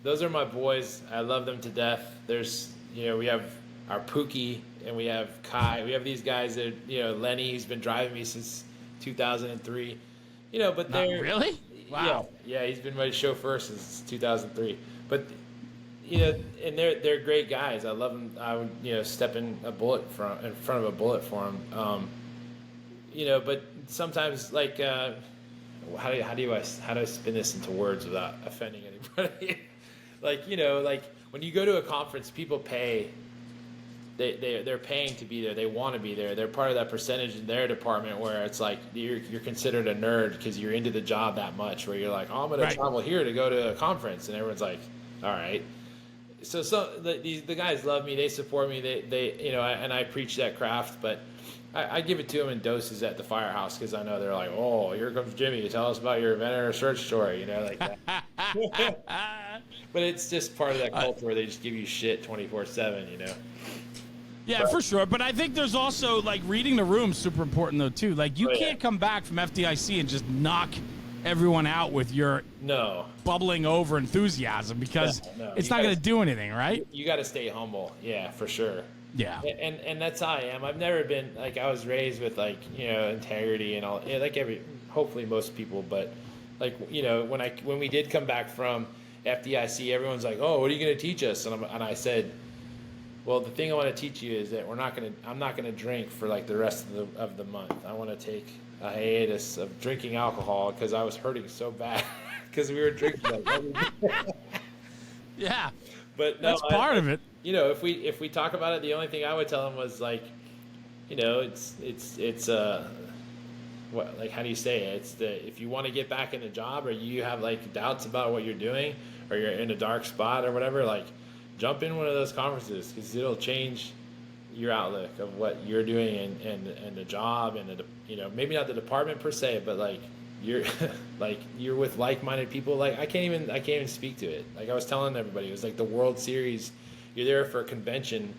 those are my boys. I love them to death. There's, we have our Pookie, and we have Kai. We have these guys that, Lenny, who's been driving me since 2003. But they're... Really? Wow. Yeah, he's been my chauffeur since 2003. But, and they're great guys. I love them. I would, step in front of a bullet for them. But sometimes like, how do I spin this into words without offending anybody? like, like when you go to a conference, people pay. They're paying to be there. They want to be there. They're part of that percentage in their department where it's like you're considered a nerd because you're into the job that much. Where you're like, oh, I'm going to travel here to go to a conference, and everyone's like, all right. So the guys love me. They support me. They and I preach that craft, but I give it to them in doses at the firehouse because I know they're like, oh, here comes Jimmy. Tell us about your inventor search story, like that. But it's just part of that culture where they just give you shit 24/7, Yeah, for sure. But I think there's also, like, reading the room super important, though, too. Like, you can't come back from FDIC and just knock everyone out with your bubbling over enthusiasm because it's not going to do anything, right? You got to stay humble. Yeah, for sure. Yeah. And that's how I am. I've never been, like, I was raised with, like, integrity and all, like hopefully most people. But, like, when we did come back from FDIC, everyone's like, oh, what are you going to teach us? And I said, well, the thing I want to teach you is that I'm not gonna drink for like the rest of the month. I want to take a hiatus of drinking alcohol because I was hurting so bad because we were drinking. Yeah, but that's part of it. If we talk about it, the only thing I would tell them was like, it's what, like, how do you say it? It's if you want to get back in the job or you have like doubts about what you're doing or you're in a dark spot or whatever, like, jump in one of those conferences because it'll change your outlook of what you're doing and the job and maybe not the department per se, but like you're like you're with like-minded people. Like I can't even speak to it. Like I was telling everybody, it was like the World Series. You're there for a convention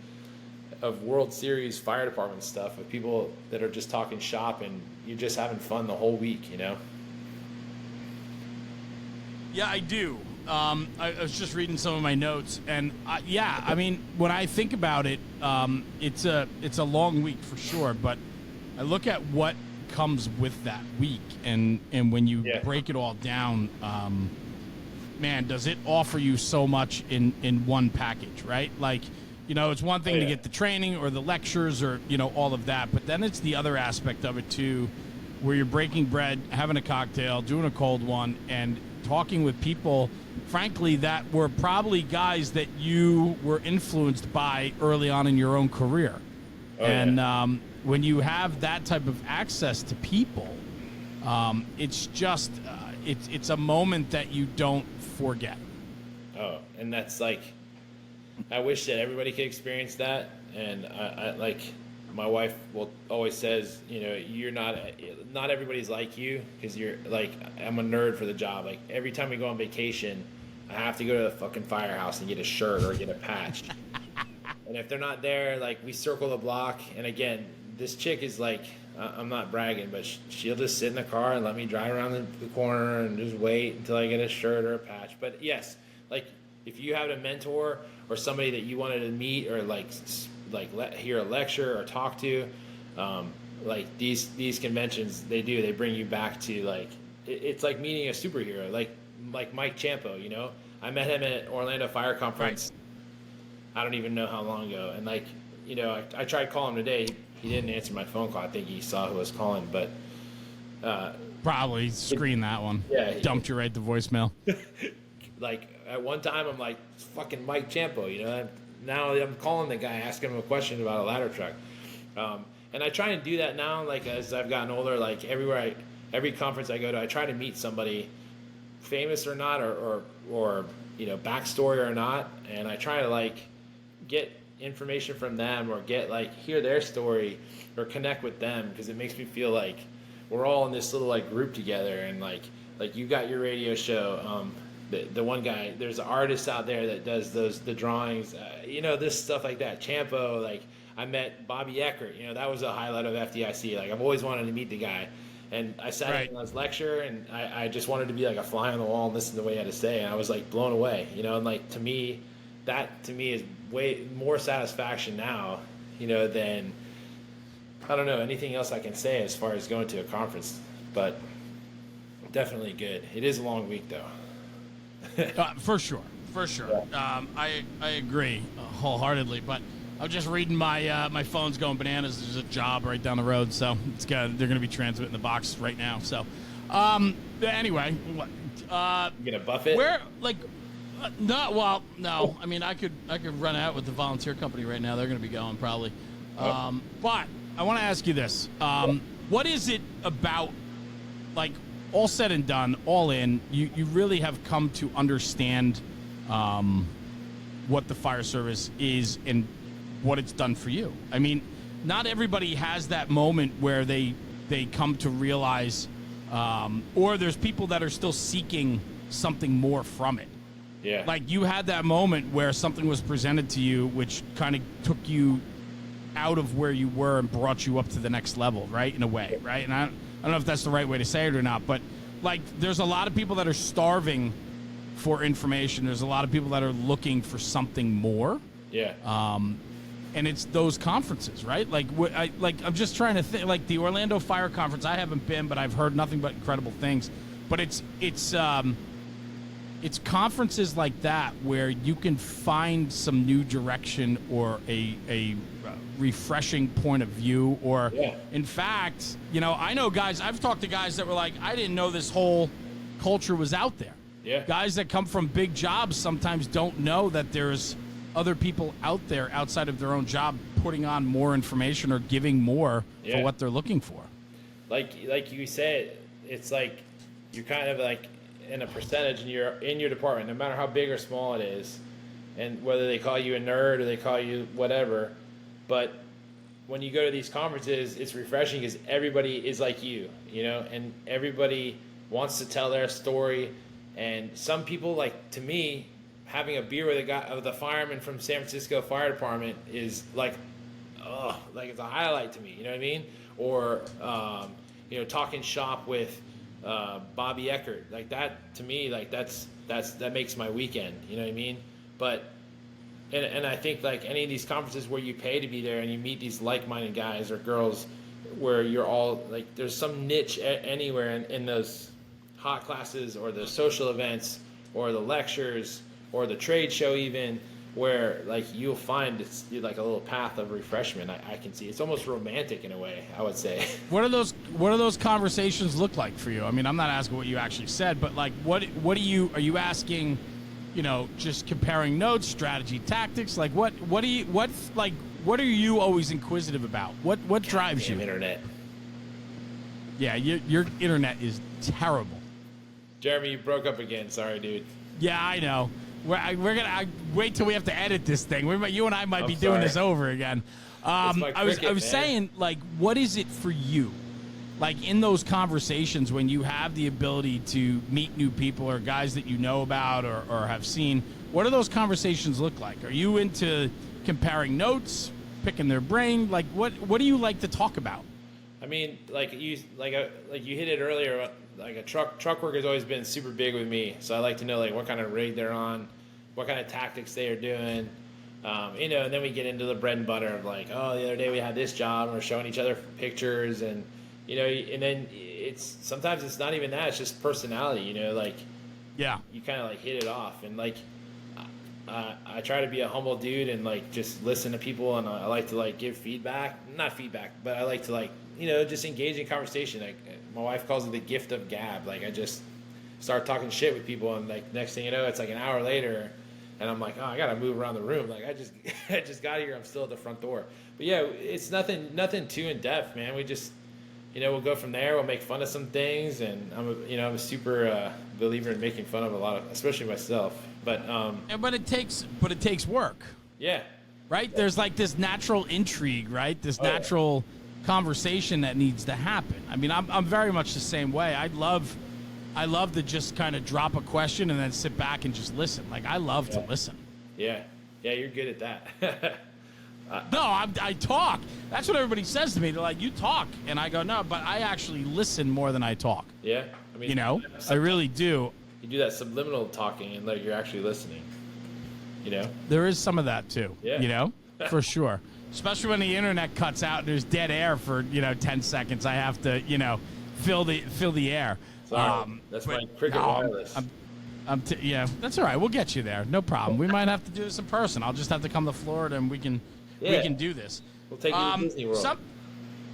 of World Series fire department stuff with people that are just talking shop and you're just having fun the whole week. Yeah, I do. I was just reading some of my notes, and I mean, when I think about it, it's a long week for sure. But I look at what comes with that week, and when you break it all down, man, does it offer you so much in one package, right? Like, it's one thing to get the training or the lectures or all of that, but then it's the other aspect of it too, where you're breaking bread, having a cocktail, doing a cold one, and talking with people, frankly, that were probably guys that you were influenced by early on in your own career. When you have that type of access to people, it's just it's a moment that you don't forget. Oh, and that's like, I wish that everybody could experience that. And I like, my wife always says, you're not everybody's like you because you're like, I'm a nerd for the job. Like every time we go on vacation, I have to go to the fucking firehouse and get a shirt or get a patch. And if they're not there, like we circle the block. And again, this chick is like, I'm not bragging, but she'll just sit in the car and let me drive around the corner and just wait until I get a shirt or a patch. But yes, like if you have a mentor or somebody that you wanted to meet or hear a lecture or talk to, like these conventions, they bring you back to like, it's like meeting a superhero, like Mike Ciampo, I met him at Orlando Fire Conference. Right. I don't even know how long ago. And like, I tried calling him today. He didn't answer my phone call. I think he saw who was calling, but probably screened that one. Yeah, dumped you right to voicemail. Like at one time, I'm like, it's fucking Mike Ciampo, Now I'm calling the guy, asking him a question about a ladder truck, and I try and do that now. Like as I've gotten older, like every conference I go to, I try to meet somebody, famous or not, or backstory or not, and I try to like get information from them or hear their story or connect with them because it makes me feel like we're all in this little like group together. And like you got your radio show. The one guy, there's an artist out there that does the drawings, this stuff like that. Ciampo, like I met Bobby Eckert, that was a highlight of FDIC. Like I've always wanted to meet the guy, and I sat in his lecture, and I just wanted to be like a fly on the wall and listen to what he had to say, and I was like blown away, and like to me is way more satisfaction now, than I don't know anything else I can say as far as going to a conference, but definitely good. It is a long week though. For sure. For sure. I agree wholeheartedly, but I'm just reading my phone's going bananas. There's a job right down the road, so they're going to be transmitting the box right now. So, anyway, You gonna buff it? where no. I mean, I could run out with the volunteer company right now. They're going to be going probably. But I want to ask you this: what is it about, like, all said and done, all in, you really have come to understand what the fire service is and what it's done for you? I mean, not everybody has that moment where they come to realize, or there's people that are still seeking something more from it. Yeah. Like, you had that moment where something was presented to you which kind of took you out of where you were and brought you up to the next level, right? In a way, right? And I don't know if that's the right way to say it or not, but, like, there's a lot of people that are starving for information. There's a lot of people that are looking for something more. Yeah. And it's those conferences, right? Like, I'm just trying to think. Like, the Orlando Fire Conference, I haven't been, but I've heard nothing but incredible things. But it's conferences like that where you can find some new direction or a refreshing point of view, or in fact, I know guys, I've talked to guys that were like, I didn't know this whole culture was out there. Yeah. Guys that come from big jobs sometimes don't know that there's other people out there outside of their own job putting on more information or giving more for what they're looking for. Like you said, it's like you're kind of like in a percentage and you're in your department, no matter how big or small it is, and whether they call you a nerd or they call you whatever. But when you go to these conferences, it's refreshing because everybody is like you, and everybody wants to tell their story. And some people, like, to me, having a beer with the fireman from San Francisco Fire Department is like, like, it's a highlight to me. You know what I mean? Or talking shop with Bobby Eckert, like that to me, like that makes my weekend. You know what I mean? But and I think, like, any of these conferences where you pay to be there and you meet these like-minded guys or girls, where you're all like, there's some niche anywhere in those hot classes or the social events or the lectures or the trade show, even, where, like, you'll find it's like a little path of refreshment. I can see it's almost romantic in a way, I would say. What do those conversations look like for you? I mean, I'm not asking what you actually said, but, like, what are you asking? Just comparing notes, strategy, tactics. Like, what are you always inquisitive about? What drives you? Internet. Yeah, your internet is terrible. Jeremy, you broke up again. Sorry, dude. Yeah, I know. We're gonna wait till we have to edit this thing. You and I might be doing this over again. I was saying, like, what is it for you? Like, in those conversations when you have the ability to meet new people or guys that you know about or have seen, what do those conversations look like? Are you into comparing notes, picking their brain? Like, what do you like to talk about? I mean, like you hit it earlier. Like, a truck work has always been super big with me. So I like to know, like, what kind of rig they're on, what kind of tactics they are doing. And then we get into the bread and butter of, like, the other day we had this job and we're showing each other pictures, and and then sometimes it's not even that, it's just personality, like, you kind of, like, hit it off. And, like, I try to be a humble dude and, like, just listen to people, and I like to, like, give not feedback, but I like to, like, just engage in conversation. Like, my wife calls it the gift of gab. Like, I just start talking shit with people, and, like, next thing you know, it's like an hour later, and I'm like, I gotta move around the room. Like, I just got here, I'm still at the front door. But yeah, it's nothing too in depth, man. We just, we'll go from there. We'll make fun of some things, and I'm a super believer in making fun of a lot of, especially myself. But but it takes work. Yeah. Right? There's, like, this natural intrigue, right? This natural conversation that needs to happen. I mean, I'm very much the same way. I love to just kind of drop a question and then sit back and just listen. Like, I love to listen. Yeah, you're good at that. No, I talk. That's what everybody says to me. They're like, you talk. And I go, no, but I actually listen more than I talk. Yeah. I mean, I really do. You do that subliminal talking and, like, you're actually listening. There is some of that too. Yeah. For sure. Especially when the internet cuts out and there's dead air for, 10 seconds. I have to, fill the air. Sorry. That's my Cricket Wireless. Yeah, that's all right. We'll get you there. No problem. We might have to do this in person. I'll just have to come to Florida and we can do this. We'll take you to Disney World.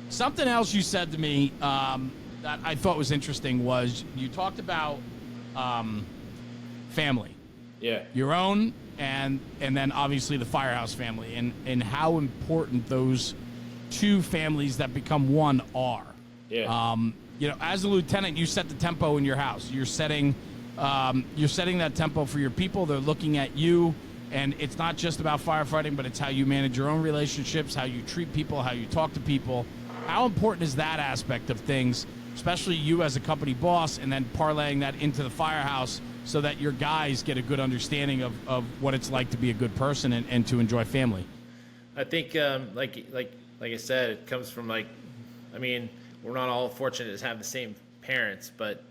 Something else you said to me that I thought was interesting was you talked about family. Yeah. Your own and then obviously the firehouse family and how important those two families that become one are. Yeah. As a lieutenant, you set the tempo in your house. You're setting that tempo for your people. They're looking at you, and it's not just about firefighting, but it's how you manage your own relationships, how you treat people, how you talk to people. How important is that aspect of things, especially you as a company boss, and then parlaying that into the firehouse so that your guys get a good understanding of what it's like to be a good person and to enjoy family? I think, like I said, it comes from we're not all fortunate to have the same parents, but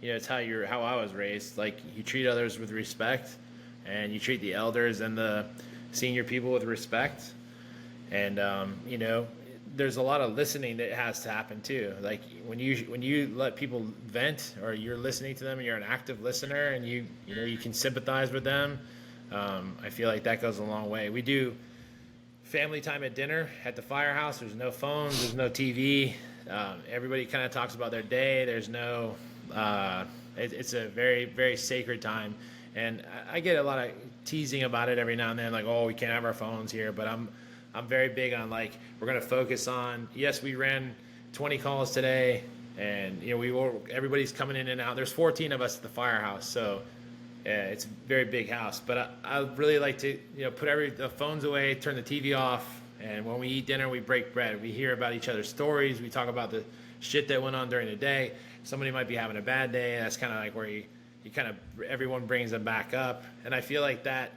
it's how I was raised. Like, you treat others with respect, and you treat the elders and the senior people with respect. And there's a lot of listening that has to happen too. Like when you let people vent, or you're listening to them, and you're an active listener, and you can sympathize with them. I feel like that goes a long way. We do family time at dinner at the firehouse. There's no phones, there's no TV. Everybody kind of talks about their day. There's no, it's a very, very sacred time. And I get a lot of teasing about it every now and then, like, oh, we can't have our phones here. But I'm very big on, like, we're going to focus on, yes, we ran 20 calls today, and everybody's coming in and out. There's 14 of us at the firehouse, so it's a very big house. But I really like to put the phones away, turn the TV off. And when we eat dinner, we break bread. We hear about each other's stories. We talk about the shit that went on during the day. Somebody might be having a bad day. That's kind of like where you kind of, everyone brings them back up. And I feel like that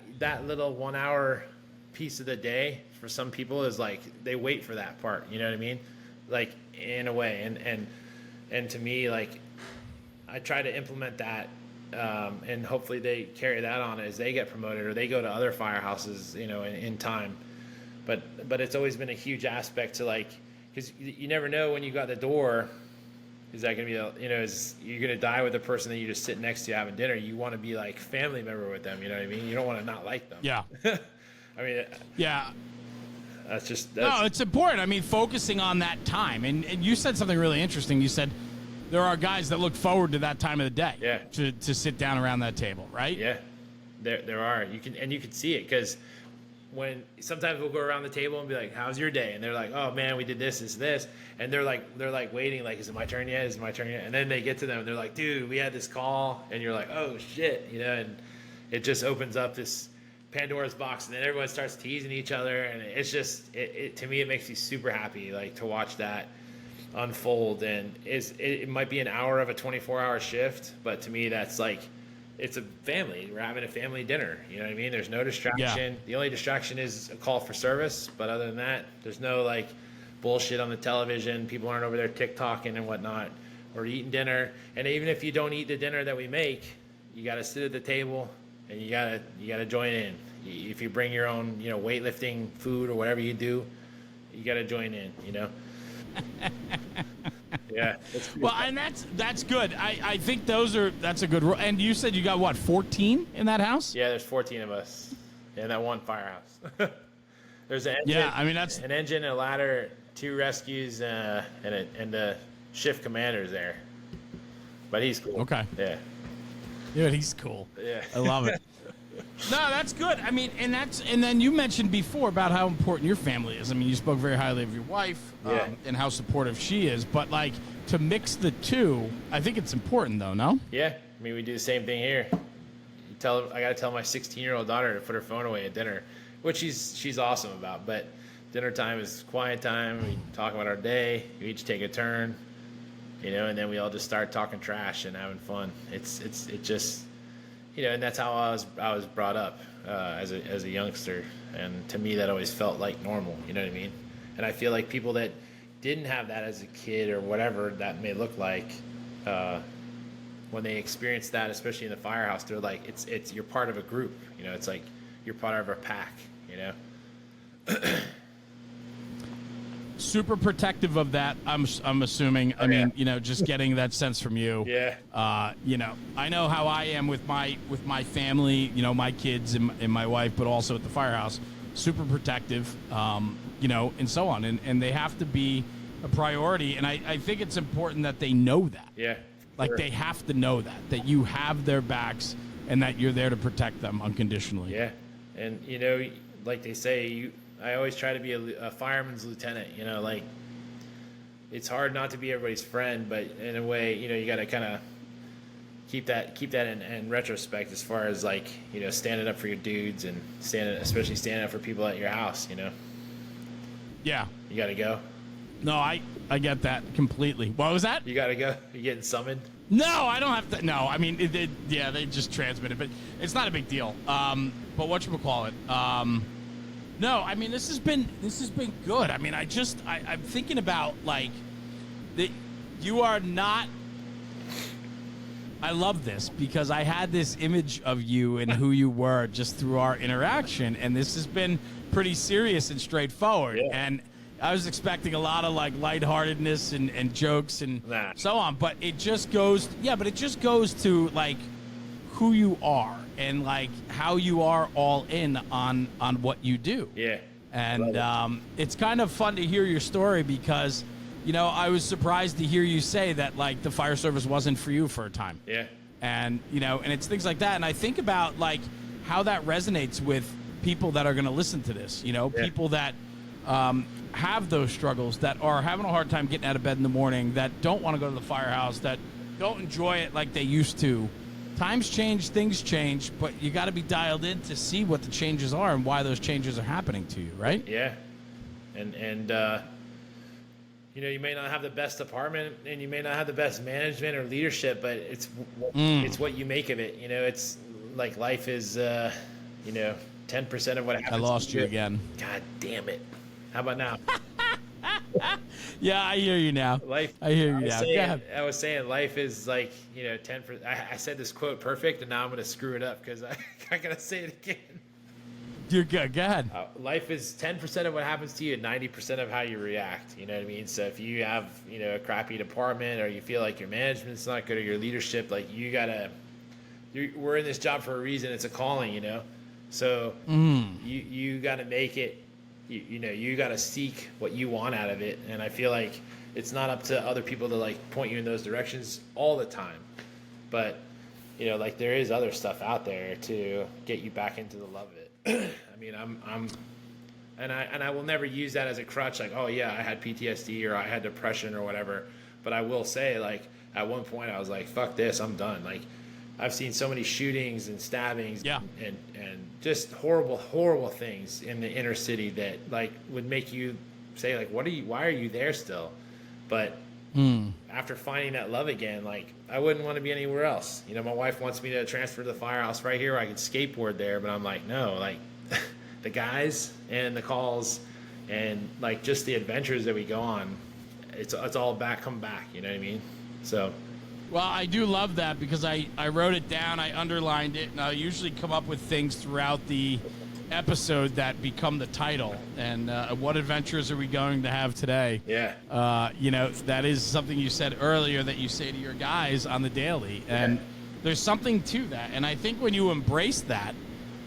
little 1 hour piece of the day for some people is like, they wait for that part. You know what I mean? Like, in a way. And to me, like, I try to implement that. And hopefully they carry that on as they get promoted, or they go to other firehouses, in time. But it's always been a huge aspect to, like, because you never know when you got the door, is that going to be, is you're going to die with the person that you just sit next to having dinner. You want to be like family member with them. You know what I mean? You don't want to not like them. Yeah. I mean, yeah. No, it's important. I mean, focusing on that time. And you said something really interesting. You said there are guys that look forward to that time of the day. Yeah. To sit down around that table, right? Yeah. There are. You can see it, because when sometimes we'll go around the table and be like, how's your day? And they're like, oh man, we did this. And they're like waiting, like, is it my turn yet? Is it my turn yet? And then they get to them and they're like, dude, we had this call. And you're like, oh shit, and it just opens up this Pandora's box, and then everyone starts teasing each other. And it's just, to me, it makes me super happy, like, to watch that unfold. And it might be an hour of a 24-hour shift, but to me, that's like, it's a family. We're having a family dinner. You know what I mean? There's no distraction. Yeah. The only distraction is a call for service. But other than that, there's no, like, bullshit on the television. People aren't over there TikToking and whatnot, or eating dinner. And even if you don't eat the dinner that we make, you got to sit at the table and you gotta join in. If you bring your own, weightlifting food or whatever you do, you got to join in, Yeah. Well, and that's good. I think that's a good rule. And you said you got what, 14 in that house? Yeah, there's 14 of us in that one firehouse. There's an engine. Yeah, I mean, that's an engine, a ladder, 2 rescues, and the shift commander's there. But he's cool. Okay. Yeah. Dude, he's cool. Yeah. I love it. No, that's good. I mean, and then you mentioned before about how important your family is. I mean, you spoke very highly of your wife, and how supportive she is. But, like, to mix the two, I think it's important, though. No? Yeah. I mean, we do the same thing here. I got to tell my 16-year-old daughter to put her phone away at dinner, which she's awesome about. But dinner time is quiet time. We talk about our day. We each take a turn, and then we all just start talking trash and having fun. It just. And that's how I was brought up as a youngster, and to me that always felt like normal. You know what I mean? And I feel like people that didn't have that as a kid, or whatever that may look like, when they experience that, especially in the firehouse, they're like, it's you're part of a group. It's like you're part of a pack. super protective of that. I'm assuming. I mean, just getting that sense from you. Yeah. I know how I am with my family. My kids and my wife, but also at the firehouse, super protective. And so on, and they have to be a priority. And I think it's important that they know that. Yeah. Like sure. they have to know that you have their backs and that you're there to protect them unconditionally. Yeah. And, like they say, I always try to be a fireman's lieutenant, like it's hard not to be everybody's friend, but in a way, you got to kind of keep that in retrospect as far as like, standing up for your dudes and especially standing up for people at your house, Yeah. You got to go. No, I get that completely. What was that? You got to go. You getting summoned? No, I don't have to. No, I mean, they just transmitted, but it's not a big deal. But whatchamacallit? No, I mean, this has been good. I mean, I'm thinking about like that you are not. I love this because I had this image of you and who you were just through our interaction, and this has been pretty serious and straightforward. Yeah. And I was expecting a lot of like lightheartedness and jokes and so on, but it just goes to like who you are and like how you are all in on what you do. Yeah. And it's kind of fun to hear your story because, I was surprised to hear you say that like the fire service wasn't for you for a time. Yeah. And, and it's things like that. And I think about like how that resonates with people that are going to listen to this, people that have those struggles, that are having a hard time getting out of bed in the morning, that don't want to go to the firehouse, that don't enjoy it like they used to. Times change, things change, but you got to be dialed in to see what the changes are and why those changes are happening to you, right? Yeah. And you may not have the best department and you may not have the best management or leadership, but it's what you make of it. It's like life is, 10% of what happens. I lost you again. God damn it. How about now? Yeah, I hear you now. I hear you now. I was saying life is like, 10%. I said this quote perfect, and now I'm going to screw it up because I got to say it again. You're good. Go ahead. Life is 10% of what happens to you and 90% of how you react. You know what I mean? So if you have, a crappy department or you feel like your management's not good or your leadership, like we're in this job for a reason. It's a calling, So you got to make it. You got to seek what you want out of it, and I feel like it's not up to other people to like point you in those directions all the time, but like there is other stuff out there to get you back into the love of it. I mean, I will never use that as a crutch, like, oh yeah, I had PTSD or I had depression or whatever, but I will say, like, at one point I was like, fuck this, I'm done. Like, I've seen so many shootings and stabbings and just horrible things in the inner city that like would make you say like, why are you there still? But after finding that love again, like I wouldn't want to be anywhere else. My wife wants me to transfer to the firehouse right here. I could skateboard there, but I'm like, no, like the guys and the calls and like just the adventures that we go on, it's all come back. You know what I mean? So. Well, I do love that because I wrote it down, I underlined it, and I usually come up with things throughout the episode that become the title. And what adventures are we going to have today? Yeah. That is something you said earlier that you say to your guys on the daily. And there's something to that. And I think when you embrace that,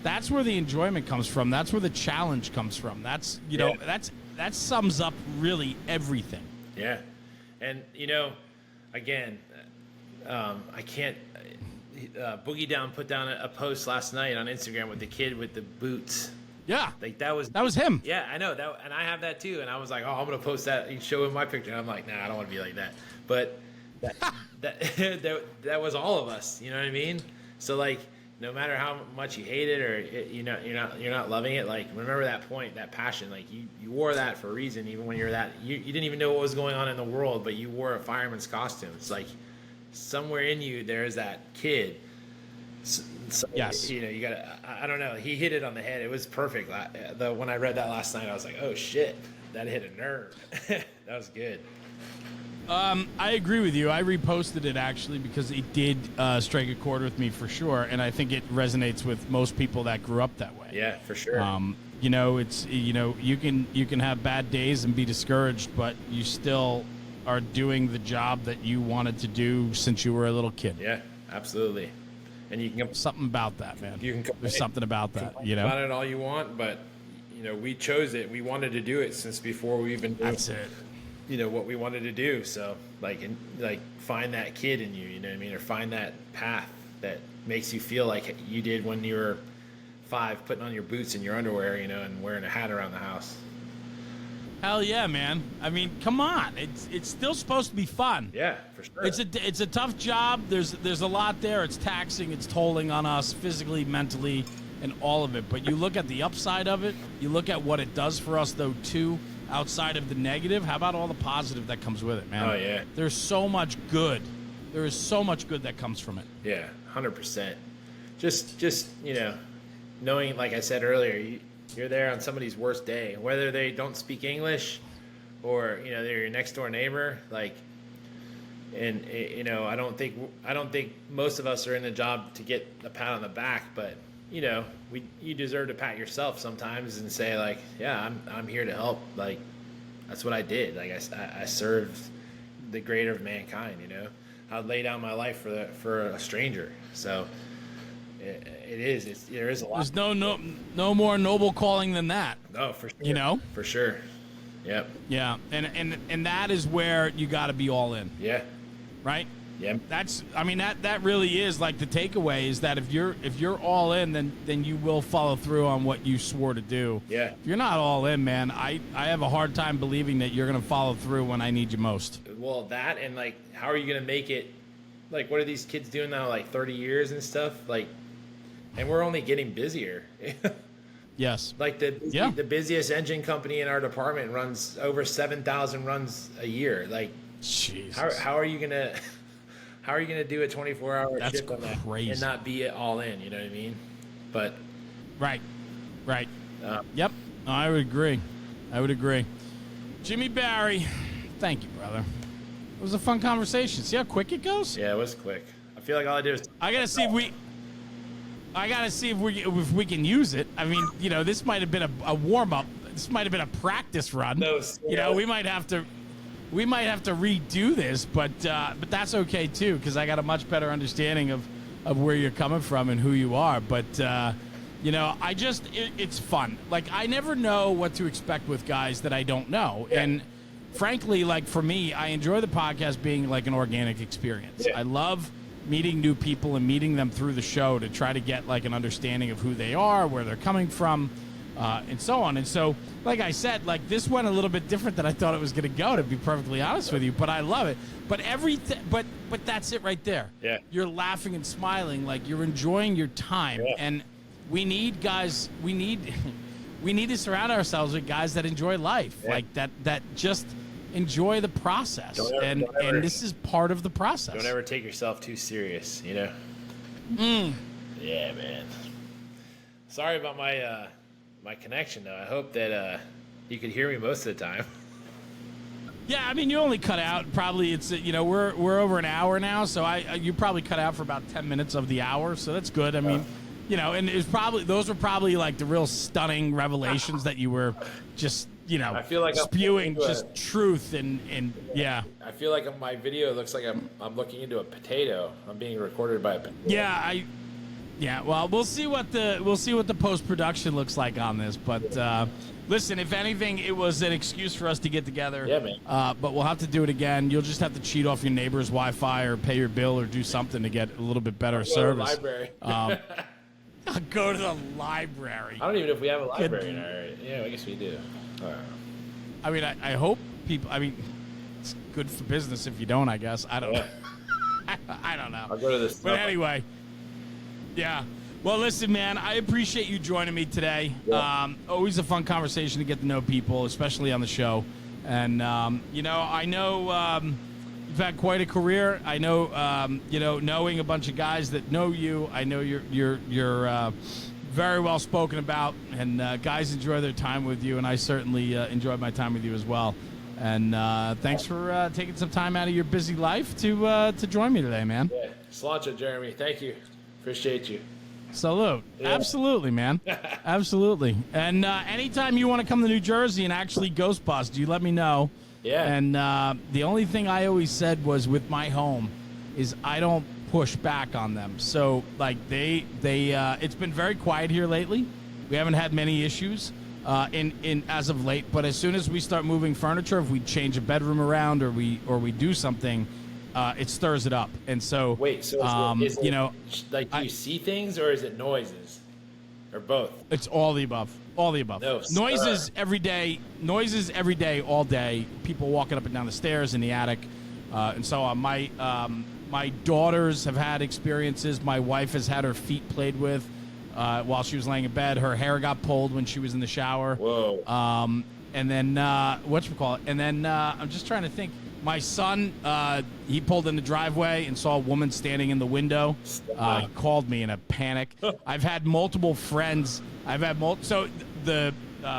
that's where the enjoyment comes from. That's where the challenge comes from. That's, that sums up really everything. Yeah. And, again, I can't. Boogie Down put down a post last night on Instagram with the kid with the boots. Yeah, like that was him. Yeah, I know that, and I have that too. And I was like, oh, I'm gonna post that and show him my picture. And I'm like, nah, I don't want to be like that. But that was all of us. You know what I mean? So like, no matter how much you hate it or you're not loving it, like remember that point, that passion. Like you wore that for a reason. Even when you're that, you didn't even know what was going on in the world, but you wore a fireman's costume. It's like. Somewhere in you there's that kid. So, yes. You gotta, I don't know, he hit it on the head. It was perfect. When I read that last night, I was like, oh shit, that hit a nerve. That was good. I agree with you. I reposted it actually because it did strike a chord with me for sure, and I think it resonates with most people that grew up that way. way. Yeah, for sure. You know, it's, you know, you can have bad days and be discouraged, but you still are doing the job that you wanted to do since you were a little kid. Yeah, absolutely. And you can Something about that, man. You can There's something about that, you know. About it all you want, but you know, we chose it. We wanted to do it since before we even knew, That's it. you know, what we wanted to do. So like find that kid in you, you know what I mean, or find that path that makes you feel like you did when you were 5, putting on your boots and your underwear, you know, and wearing a hat around the house. Hell yeah, man. I mean, come on. It's still supposed to be fun. Yeah, for sure. It's a tough job. There's a lot there. It's taxing. It's tolling on us physically, mentally, and all of it. But you look at the upside of it. You look at what it does for us, though, too, outside of the negative. How about all the positive that comes with it, man? Oh, yeah. There's so much good. There is so much good that comes from it. Yeah, 100%. Just you know, knowing, like I said earlier, you're there on somebody's worst day, whether they don't speak English or, you know, they're your next door neighbor. Like, and you know, I don't think most of us are in the job to get a pat on the back, but you know, you deserve to pat yourself sometimes and say like, yeah, I'm here to help. Like, that's what I did. Like I served the greater of mankind. You know, I'd lay down my life for a stranger. So. There is a lot. There's no more noble calling than that. No, for sure. You know? For sure. Yep. Yeah, and that is where you got to be all in. Yeah. Right? Yeah. That really is like the takeaway is that if you're all in, then you will follow through on what you swore to do. Yeah. If you're not all in, man, I have a hard time believing that you're going to follow through when I need you most. Well, that and like, how are you going to make it? Like, what are these kids doing now? Like 30 years and stuff? Like, and we're only getting busier. Yes. Like the busiest engine company in our department runs over 7,000 runs a year. Like, Jesus. How are you gonna do a 24-hour shift on that and not be all in? You know what I mean? But right. Yep. No, I would agree. Jimmy Berry, thank you, brother. It was a fun conversation. See how quick it goes? Yeah, it was quick. I feel like all I did was. I gotta see if we can use it. I mean, you know, this might have been a warm up. This might have been a practice run. You know, we might have to redo this, but that's okay too, because I got a much better understanding of where you're coming from and who you are. But you know, it's fun. Like, I never know what to expect with guys that I don't know, and frankly, like for me, I enjoy the podcast being like an organic experience. I love meeting new people and meeting them through the show to try to get like an understanding of who they are, where they're coming from, and so on. And so, like I said, like this went a little bit different than I thought it was going to go, to be perfectly honest with you, but I love it. But but that's it right there. Yeah. You're laughing and smiling, like you're enjoying your time. Yeah. And we need guys, we need to surround ourselves with guys that enjoy life, like that just enjoy the process. And this is part of the process. Don't ever take yourself too serious, you know? Yeah, man. Sorry about my my connection, though. I hope that you could hear me most of the time. Yeah, I mean, you only cut out probably, it's, you know, we're over an hour now, so you probably cut out for about 10 minutes of the hour, so that's good. I mean, you know, and those were probably like the real stunning revelations that you were just, you know, I feel like spewing just truth and yeah. I feel like my video looks like I'm looking into a potato. I'm being recorded by a potato. Yeah, well, we'll see what the post-production looks like on this, but listen, if anything, it was an excuse for us to get together. Yeah, man. But we'll have to do it again. You'll just have to cheat off your neighbor's Wi-Fi or pay your bill or do something to get a little bit better service. Go to the library. I'll go to the library. I don't even know if we have a library in our area. Yeah, I guess we do. I mean, I hope people. I mean, it's good for business if you don't. I guess I don't know. I don't know. I'll go to this. But anyway, yeah. Well, listen, man, I appreciate you joining me today. Yeah. Always a fun conversation to get to know people, especially on the show. And you know, I know you've had quite a career. I know, you know, knowing a bunch of guys that know you, I know you're very well spoken about, and guys enjoy their time with you, and I certainly enjoyed my time with you as well. And thanks for taking some time out of your busy life to join me today, man. Yeah, Sláinte, Jeremy. Thank you. Appreciate you. Salute. Yeah. Absolutely, man. Absolutely. And anytime you want to come to New Jersey and actually ghost bust, you let me know. Yeah. And the only thing I always said was with my home is I don't push back on them. So like they it's been very quiet here lately. We haven't had many issues in as of late. But as soon as we start moving furniture, if we change a bedroom around or we do something, it stirs it up. And so Wait, so is it, you know, like, do you see things or is it noises? Or both? it's all the above. All the above. No, noises sir. every day. Noises every day, all day. People walking up and down the stairs in the attic, and so on. My daughters have had experiences. My wife has had her feet played with while she was laying in bed. Her hair got pulled when she was in the shower. Whoa. And then whatchamacallit? And then I'm just trying to think. My son, he pulled in the driveway and saw a woman standing in the window. He called me in a panic. I've had multiple friends. So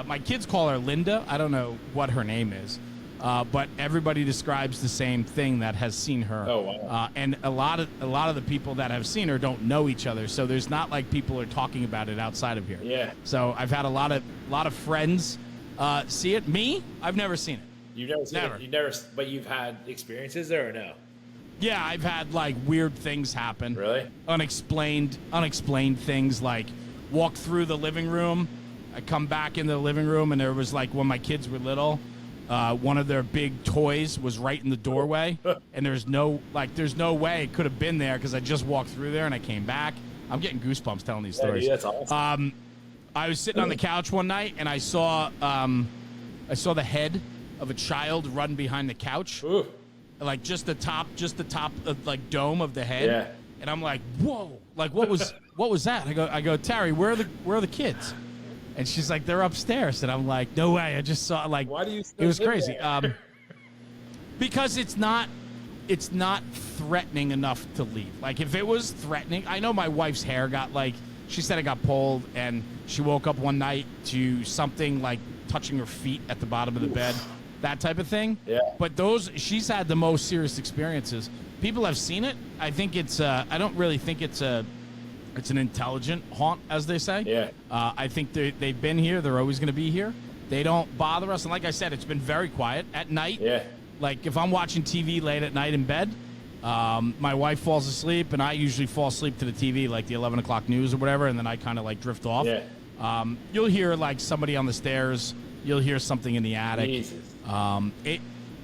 my kids call her Linda. I don't know what her name is, but everybody describes the same thing that has seen her. Oh, wow. And a lot of the people that have seen her don't know each other. So there's not like people are talking about it outside of here. Yeah. So I've had a lot of friends see it. Me, I've never seen it. You've never seen Never. it? You never, but you've had experiences there or no? Yeah, I've had like weird things happen. Really? Unexplained things, like walk through the living room. I come back into the living room and there was like, when my kids were little, one of their big toys was right in the doorway, and there's no way it could have been there because I just walked through there and I came back. I'm getting goosebumps telling these stories. Dude, that's awesome. I was sitting on the couch one night and I saw the head of a child run behind the couch. Ooh. Like just the top of like dome of the head. Yeah. And I'm like, whoa! Like what was that? I go, Terry, where are the kids? And she's like, they're upstairs. And I'm like, no way! I just saw like. Why do you? It was live crazy. there? Because it's not threatening enough to leave. Like if it was threatening, I know my wife's hair got like, she said it got pulled, and she woke up one night to something like touching her feet at the bottom of the bed. That type of thing. Yeah. But she's had the most serious experiences. People have seen it. I think it's. I don't really think it's an intelligent haunt, as they say. Yeah. I think they've been here. They're always going to be here. They don't bother us. And like I said, it's been very quiet at night. Yeah. Like if I'm watching TV late at night in bed, my wife falls asleep, and I usually fall asleep to the TV, like the 11 o'clock news or whatever, and then I kind of like drift off. Yeah. You'll hear like somebody on the stairs. You'll hear something in the attic. Jesus.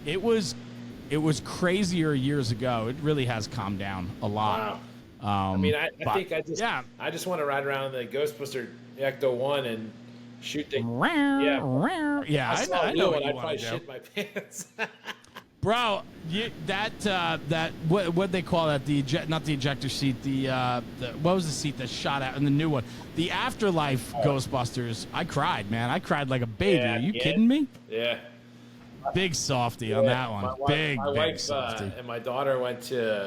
It was crazier years ago. It really has calmed down a lot. Wow. I mean, I think yeah. I just want to ride around in the Ghostbuster Ecto 1 and shoot the. Yeah, I know what you I'd want probably to do. shit my pants. Bro, what they call that? Not the ejector seat. The what was the seat that shot out in the new one? The Afterlife Ghostbusters. I cried, man. I cried like a baby. Yeah, Are you yeah. kidding me? Yeah. Big softy on that one. My Big wife softy. and my daughter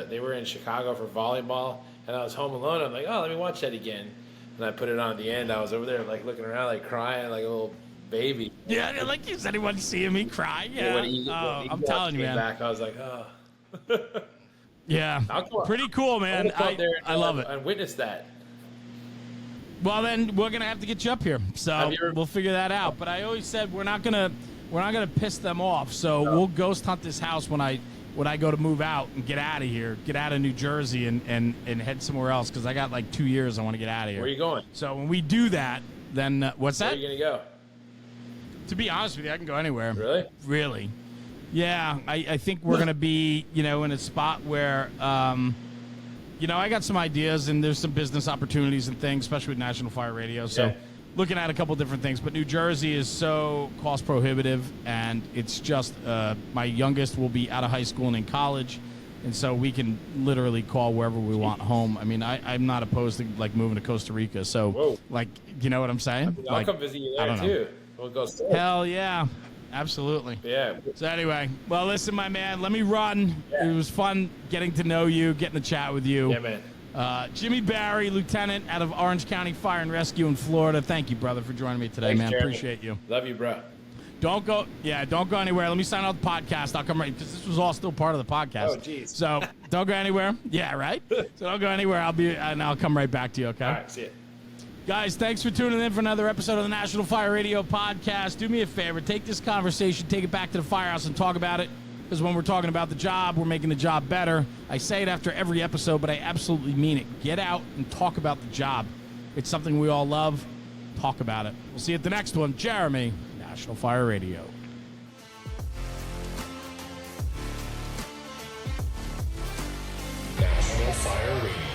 they were in Chicago for volleyball, and I was home alone. I'm like, oh, let me watch that again. And I put it on at the end. I was over there like looking around, like crying, like a little baby. Yeah, like, is anyone seeing me cry? Yeah. When I'm telling you, came man. back, I was like, oh. Yeah. Pretty cool, man. I love it. And witness that. Well, then we're gonna have to get you up here, so we'll figure that out. But I always said we're not gonna piss them off. So we'll ghost hunt this house when I go to move out and get out of here, get out of New Jersey and head somewhere else, because I got like 2 years I want to get out of here. Where are you going? So when we do that, then what's that? Where are you gonna go? To be honest with you, I can go anywhere. Really? Really. Yeah, I think we're going to be, in a spot where, I got some ideas, and there's some business opportunities and things, especially with National Fire Radio. So looking at a couple different things. But New Jersey is so cost prohibitive, and it's just my youngest will be out of high school and in college. And so we can literally call wherever we want home. I mean, I'm not opposed to, like, moving to Costa Rica. So, Whoa. like, you know what I'm saying? I'll Like, come visit you I there, don't know. too. We'll go stay. Hell yeah. Absolutely. Yeah. So anyway, well, listen, my man, let me run. Yeah. It was fun getting to know you, getting to chat with you. Yeah, man. Jimmy Berry, Lieutenant out of Orange County Fire and Rescue in Florida. Thank you, brother, for joining me today, Thanks, man. Jeremy. Appreciate you. Love you, bro. Don't go anywhere. Let me sign off the podcast. I'll come right, because this was all still part of the podcast. Oh, jeez. So don't go anywhere. Yeah, right? So don't go anywhere. I'll come right back to you, okay? All right, see ya. Guys, thanks for tuning in for another episode of the National Fire Radio Podcast. Do me a favor. Take this conversation, take it back to the firehouse and talk about it. Because when we're talking about the job, we're making the job better. I say it after every episode, but I absolutely mean it. Get out and talk about the job. It's something we all love. Talk about it. We'll see you at the next one. Jeremy, National Fire Radio. National Fire Radio.